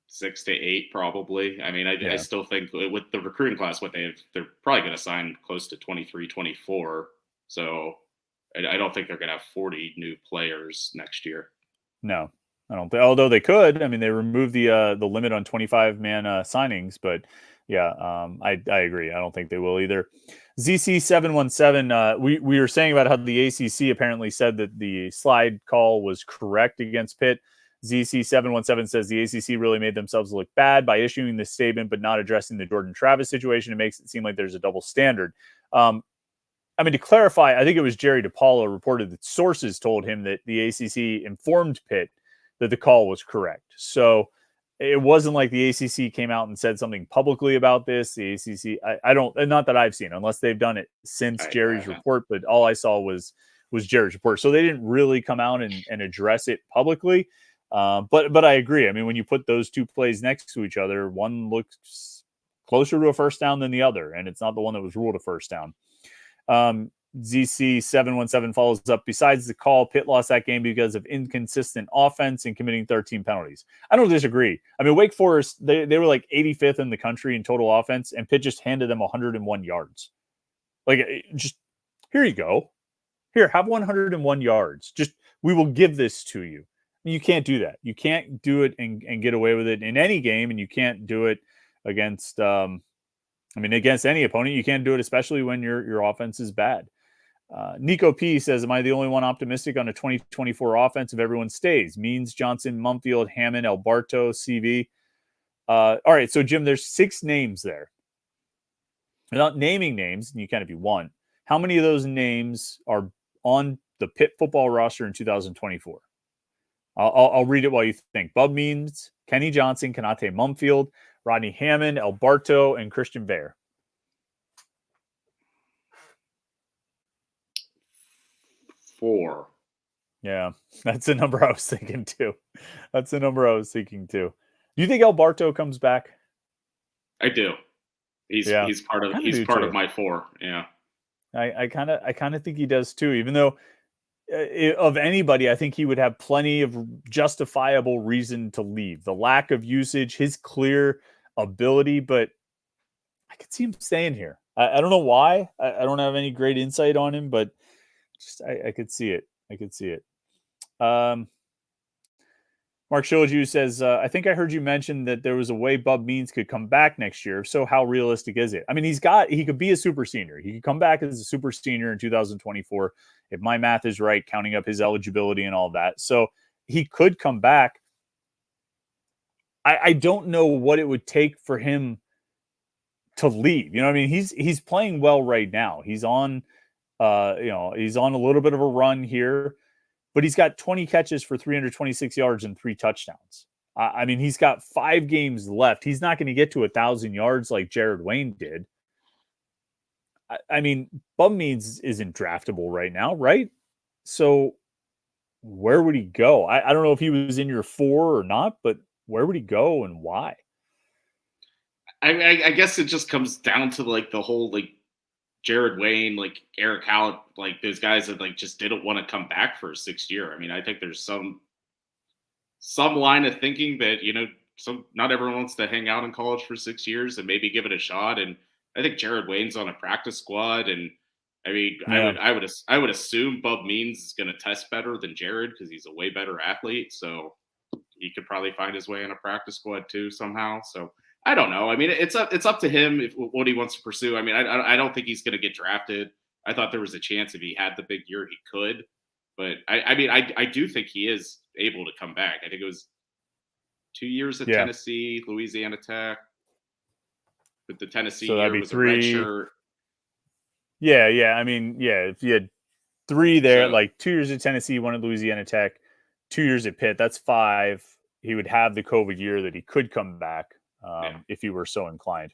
6 to 8, probably. I mean, I still think with the recruiting class, they're probably going to sign close to 23, 24. So I don't think they're going to have 40 new players next year. No. I don't think, although they could. I mean, they removed the limit on 25-man signings, but yeah, I agree. I don't think they will either. ZC717, we were saying about how the ACC apparently said that the slide call was correct against Pitt. ZC717 says the ACC really made themselves look bad by issuing this statement, but not addressing the Jordan Travis situation. It makes it seem like there's a double standard. I mean, to clarify, I think it was Jerry DiPaolo reported that sources told him that the ACC informed Pitt that the call was correct. So it wasn't like the ACC came out and said something publicly about this. The ACC, I don't, not that I've seen, unless they've done it since Jerry's report, but all I saw was Jerry's report. So they didn't really come out and address it publicly. But I agree. I mean, when you put those two plays next to each other, one looks closer to a first down than the other, and it's not the one that was ruled a first down. ZC717 follows up. Besides the call, Pitt lost that game because of inconsistent offense and committing 13 penalties. I don't disagree. I mean, Wake Forest, they were like 85th in the country in total offense, and Pitt just handed them 101 yards. Like, just, here you go. Here, have 101 yards. Just, we will give this to you. You can't do that. You can't do it and get away with it in any game, and you can't do it against against any opponent. You can't do it, especially when your offense is bad. Nico P says, am I the only one optimistic on a 2024 offense if everyone stays? Means, Johnson, Mumfield, Hammond, Alberto, CV. All right, so Jim, there's 6 names there. Without naming names, and you can if you want, how many of those names are on the Pitt football roster in 2024? I'll read it while you think. Bub Means, Kenny Johnson, Kanate Mumfield, Rodney Hammond, Alberto, and Christian Bear. Four. Yeah, that's the number I was thinking too. Do you think Alberto comes back? I do. He's part of my 4. Yeah. I kind of think he does too, even though of anybody, I think he would have plenty of justifiable reason to leave. The lack of usage, his clear ability, but I could see him staying here. I don't know why. I don't have any great insight on him, but just I could see it. Mark Shilaju says, I think I heard you mention that there was a way Bub Means could come back next year. So how realistic is it? I mean, he could be a super senior. He could come back as a super senior in 2024. If my math is right, counting up his eligibility and all that. So he could come back. I don't know what it would take for him to leave. You know what I mean? He's playing well right now. He's on he's on a little bit of a run here, but he's got 20 catches for 326 yards and 3 touchdowns. I mean, he's got 5 games left. He's not going to get to 1,000 yards like Jared Wayne did. I mean, Bub Means isn't draftable right now, right? So where would he go? I don't know if he was in your 4 or not, but where would he go and why? I guess it just comes down to like the whole like Jared Wayne, like Eric Howell, like those guys that like just didn't want to come back for a 6th year. I mean, I think there's some line of thinking that, not everyone wants to hang out in college for 6 years and maybe give it a shot. And I think Jared Wayne's on a practice squad, and I mean, yeah. I would assume Bub Means is going to test better than Jared because he's a way better athlete. So he could probably find his way in a practice squad too somehow. So I don't know. I mean, it's up to him what he wants to pursue. I mean, I don't think he's going to get drafted. I thought there was a chance if he had the big year he could, but I do think he is able to come back. I think it was 2 years at Tennessee, Louisiana Tech. But the Tennessee year was 3. A red shirt. Yeah. I mean, if you had 3 there, like 2 years at Tennessee, 1 at Louisiana Tech, 2 years at Pitt, that's 5. He would have the COVID year that he could come back if he were so inclined.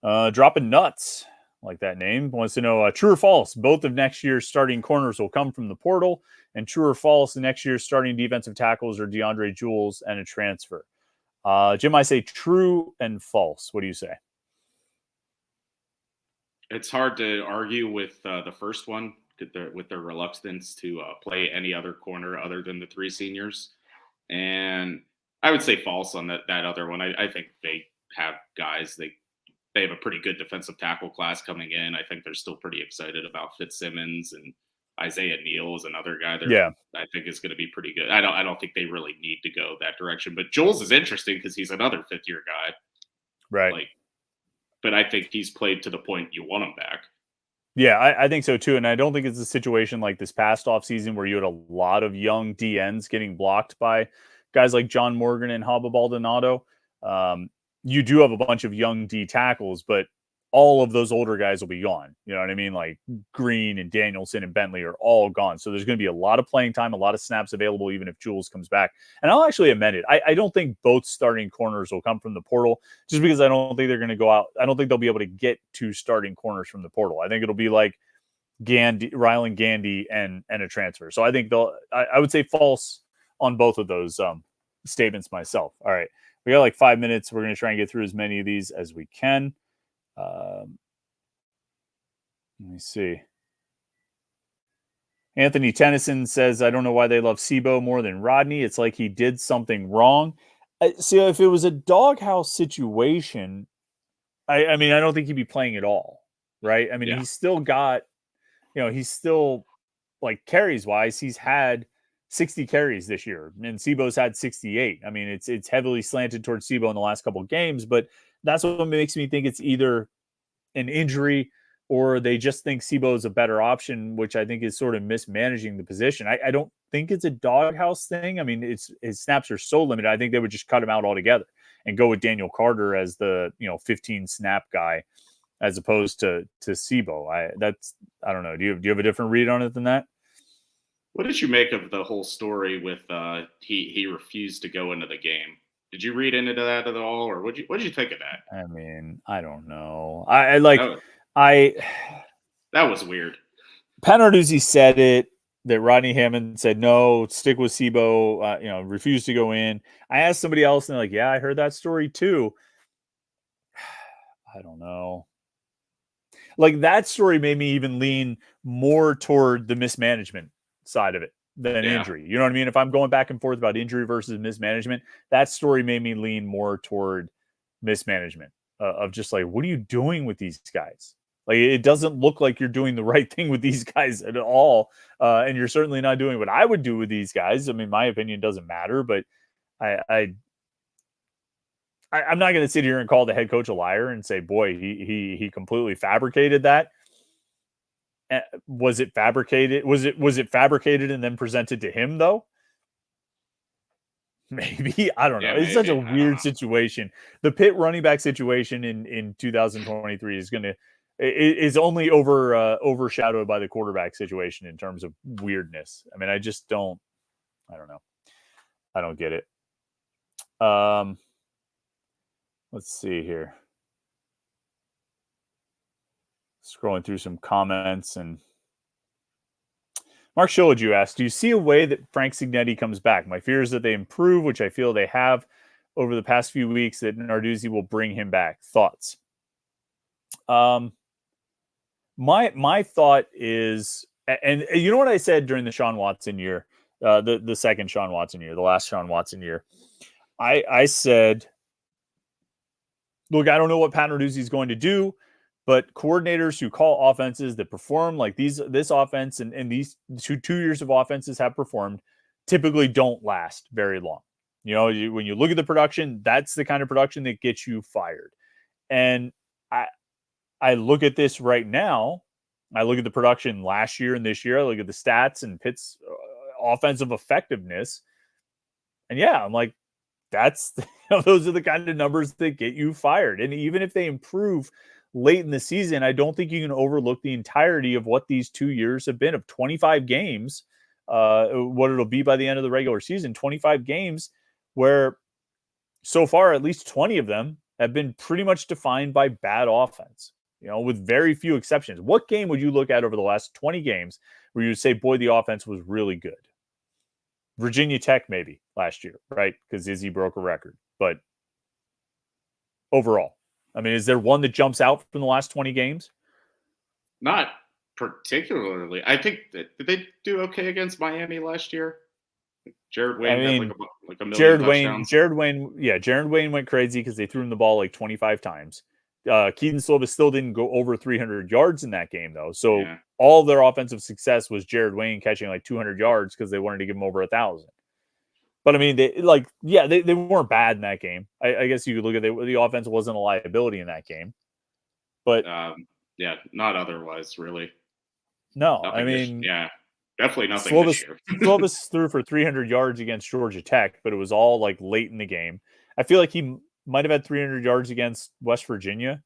Dropping Nuts, like that name, wants to know, true or false, both of next year's starting corners will come from the portal, and true or false, the next year's starting defensive tackles are DeAndre Jules and a transfer. Jim, I say true and false. What do you say? It's hard to argue with the first one with their reluctance to play any other corner other than the 3 seniors. And I would say false on that other one. I think they have guys. They have a pretty good defensive tackle class coming in. I think they're still pretty excited about Fitzsimmons, and Isaiah Neal is another guy that I think is going to be pretty good. I don't think they really need to go that direction. But Jules is interesting because he's another 5th-year guy. Right. But I think he's played to the point you want him back. Yeah, I think so too. And I don't think it's a situation like this past offseason where you had a lot of young DNs getting blocked by guys like John Morgan and Haba Baldonado. You do have a bunch of young D tackles, but all of those older guys will be gone. You know what I mean? Like Green and Danielson and Bentley are all gone. So there's going to be a lot of playing time, a lot of snaps available, even if Jules comes back. And I'll actually amend it. I don't think both starting corners will come from the portal just because I don't think they're going to go out. I don't think they'll be able to get 2 starting corners from the portal. I think it'll be like Ryland Gandy and a transfer. So I think I would say false on both of those statements myself. All right. We got like 5 minutes. We're going to try and get through as many of these as we can. Let me see. Anthony Tennyson says, I don't know why they love Sebo more than Rodney. It's like he did something wrong. See, if it was a doghouse situation, I mean, I don't think he'd be playing at all, right? I mean, he's still got, he's still like carries wise, he's had 60 carries this year, and Sebo's had 68. I mean, it's heavily slanted towards Sebo in the last couple of games, but that's what makes me think it's either an injury or they just think Sebo is a better option, which I think is sort of mismanaging the position. I don't think it's a doghouse thing. I mean, his snaps are so limited. I think they would just cut him out altogether and go with Daniel Carter as the 15 snap guy as opposed to Sebo. I don't know. Do you have a different read on it than that? What did you make of the whole story with he refused to go into the game? Did you read into that at all, or what did you think of that? I mean, I don't know. That was weird. Pat Narduzzi said it, that Rodney Hammond said, no, stick with Sebo, refused to go in. I asked somebody else and they're like, yeah, I heard that story too. I don't know. Like that story made me even lean more toward the mismanagement side of it than injury. You know what I mean? If I'm going back and forth about injury versus mismanagement, that story made me lean more toward mismanagement of just like, what are you doing with these guys? Like, it doesn't look like you're doing the right thing with these guys at all. And you're certainly not doing what I would do with these guys. I mean, my opinion doesn't matter, but I'm not going to sit here and call the head coach a liar and say, boy, he completely fabricated that. Was it fabricated? Was it fabricated and then presented to him though? Maybe. I don't know. It's such a weird situation. The Pitt running back situation in 2023 is only overshadowed by the quarterback situation in terms of weirdness. I mean, I don't know. I don't get it. Let's see here. Scrolling through some comments, and Mark Shillaju asked, do you see a way that Frank Cignetti comes back? My fear is that they improve, which I feel they have over the past few weeks, that Narduzzi will bring him back. Thoughts? My thought is, and you know what I said during the Sean Watson year, the second Sean Watson year, the last Sean Watson year, I said, look, I don't know what Pat Narduzzi is going to do, but coordinators who call offenses that perform like this offense and these two years of offenses have performed typically don't last very long. When you look at the production, that's the kind of production that gets you fired. And I look at this right now. I look at the production last year and this year. I look at the stats and Pitt's offensive effectiveness. And yeah, I'm like, those are the kind of numbers that get you fired. And even if they improve late in the season, I don't think you can overlook the entirety of what these 2 years have been of 25 games, what it'll be by the end of the regular season, 25 games where so far at least 20 of them have been pretty much defined by bad offense, with very few exceptions. What game would you look at over the last 20 games where you would say, boy, the offense was really good? Virginia Tech maybe last year, right? Because Izzy broke a record. But overall, I mean, is there one that jumps out from the last 20 games? Not particularly. I think did they do okay against Miami last year? Jared Wayne had like a million touchdowns. Jared Wayne went crazy because they threw him the ball like 25 times. Keaton Slovis still didn't go over 300 yards in that game, though. So all their offensive success was Jared Wayne catching like 200 yards because they wanted to give him over 1,000. But I mean, they weren't bad in that game. I guess you could look at the offense wasn't a liability in that game. But not otherwise, really. No, nothing I mean, definitely nothing this year. Slovis threw for 300 yards against Georgia Tech, but it was all like late in the game. I feel like he might have had 300 yards against West Virginia.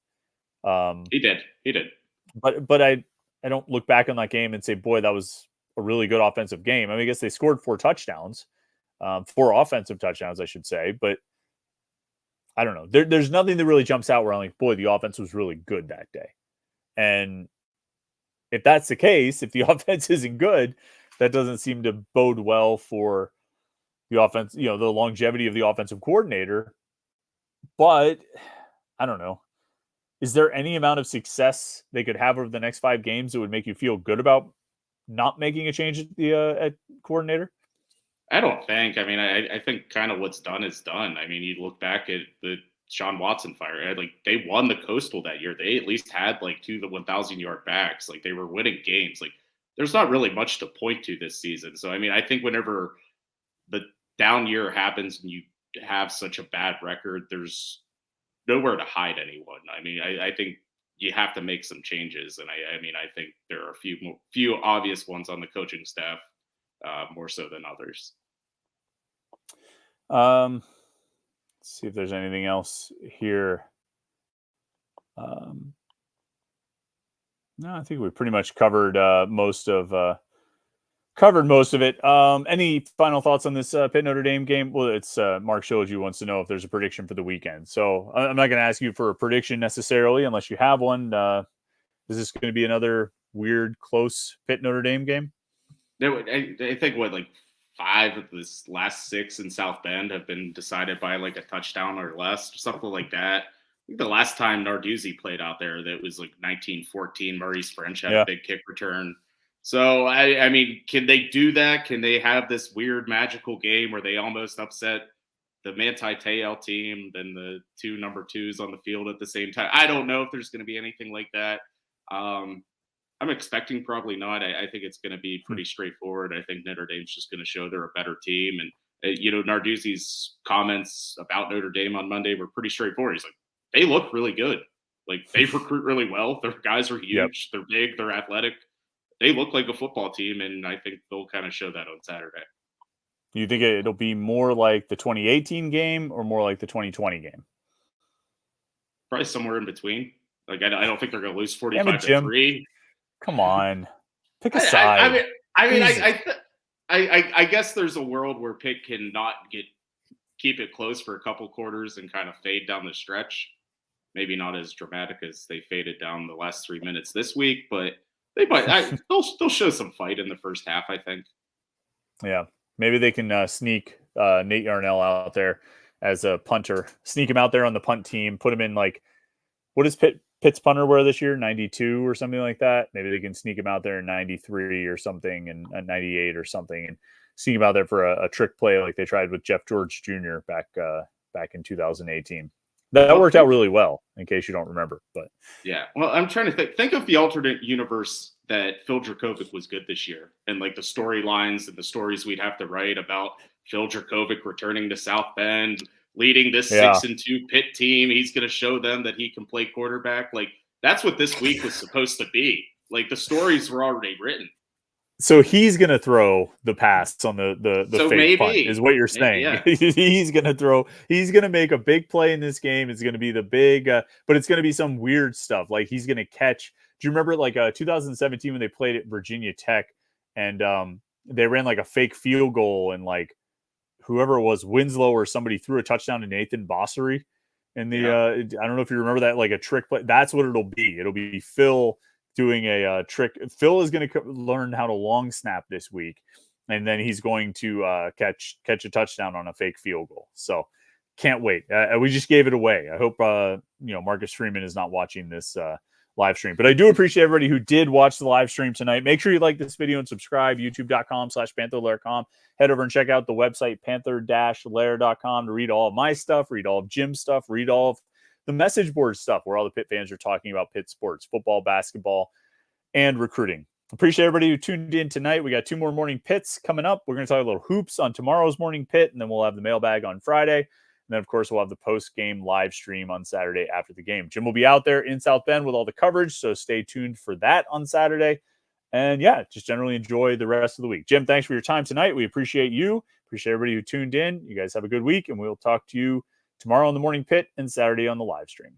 He did. But I don't look back on that game and say, boy, that was a really good offensive game. I mean, I guess they scored 4 touchdowns, 4 offensive touchdowns, I should say. But I don't know. There's nothing that really jumps out where I'm like, boy, the offense was really good that day. And if that's the case, if the offense isn't good, that doesn't seem to bode well for the offense, the longevity of the offensive coordinator. But I don't know. Is there any amount of success they could have over the next 5 games that would make you feel good about not making a change at the at coordinator? I don't think. I mean, I think kind of what's done is done. I mean, you look back at the Sean Watson fire. Like they won the Coastal that year. They at least had like 2 of the 1,000-yard backs. Like they were winning games. Like there's not really much to point to this season. So I mean, I think whenever the down year happens and you have such a bad record, there's nowhere to hide anyone. I mean, I think you have to make some changes, and I mean, I think there are a few obvious ones on the coaching staff, more so than others. Let's see if there's anything else here. No, I think we pretty much covered most of it. Any final thoughts on this Pitt Notre Dame game? Well, it's Mark Shilju wants to know if there's a prediction for the weekend. So I'm not going to ask you for a prediction necessarily, unless you have one. Is this going to be another weird, close Pitt Notre Dame game? I think like 5 of this last 6 in South Bend have been decided by like a touchdown or less, or something like that. I think the last time Narduzzi played out there, that was like 1914. Maurice French had a big kick return. So, I mean, can they do that? Can they have this weird magical game where they almost upset the Manti Te'o team, then the 2 number 2s on the field at the same time? I don't know if there's going to be anything like that. I'm expecting probably not. I think it's going to be pretty straightforward. I think Notre Dame's just going to show they're a better team. And, Narduzzi's comments about Notre Dame on Monday were pretty straightforward. He's like, they look really good. Like, they recruit really well. Their guys are huge. They're big. They're athletic. They look like a football team, and I think they'll kind of show that on Saturday. Do you think it'll be more like the 2018 game or more like the 2020 game? Probably somewhere in between. Like, I don't think they're going to lose 45-3. Come on, pick a side. I guess there's a world where Pitt can not keep it close for a couple quarters and kind of fade down the stretch. Maybe not as dramatic as they faded down the last 3 minutes this week, but they might. They'll show some fight in the first half, I think. Yeah, maybe they can sneak Nate Yarnell out there as a punter, sneak him out there on the punt team, put him in like, what does Pitt's punter wear this year? 92 or something like that. Maybe they can sneak him out there in 93 or something, and 98 or something, and sneak him out there for a trick play like they tried with Jeff George Jr. back in 2018. That worked out really well, in case you don't remember. But yeah, well, I'm trying to think of the alternate universe that Phil Dracovic was good this year, and like the storylines and the stories we'd have to write about Phil Dracovic returning to South Bend, leading this 6-2 Pitt team. He's going to show them that he can play quarterback. Like, that's what this week was supposed to be. Like, the stories were already written. So he's going to throw the pass on the fake punt, is what you're saying. Yeah. He's going to make a big play in this game. It's going to be the big, but it's going to be some weird stuff. Like, he's going to catch. Do you remember like 2017 when they played at Virginia Tech and they ran like a fake field goal, and like whoever it was, Winslow or somebody, threw a touchdown to Nathan Bossery. And I don't know if you remember that, like a trick play. That's what it'll be. It'll be Phil doing a trick. Phil is going to learn how to long snap this week, and then he's going to catch a touchdown on a fake field goal. So can't wait. We just gave it away. I hope Marcus Freeman is not watching this live stream, but I do appreciate everybody who did watch the live stream tonight. Make sure you like this video and subscribe. youtube.com/Panther-Lair.com. Head over and check out the website Panther-Lair.com to read all of my stuff, read all of Jim's stuff, read all of the message board stuff where all the Pitt fans are talking about Pitt sports, football, basketball, and recruiting. Appreciate everybody who tuned in tonight. We got 2 more morning pits coming up. We're going to talk a little hoops on tomorrow's morning pit, and then we'll have the mailbag on Friday. And then, of course, we'll have the post-game live stream on Saturday after the game. Jim will be out there in South Bend with all the coverage, so stay tuned for that on Saturday. And, yeah, just generally enjoy the rest of the week. Jim, thanks for your time tonight. We appreciate you. Appreciate everybody who tuned in. You guys have a good week, and we'll talk to you tomorrow on the morning pit and Saturday on the live stream.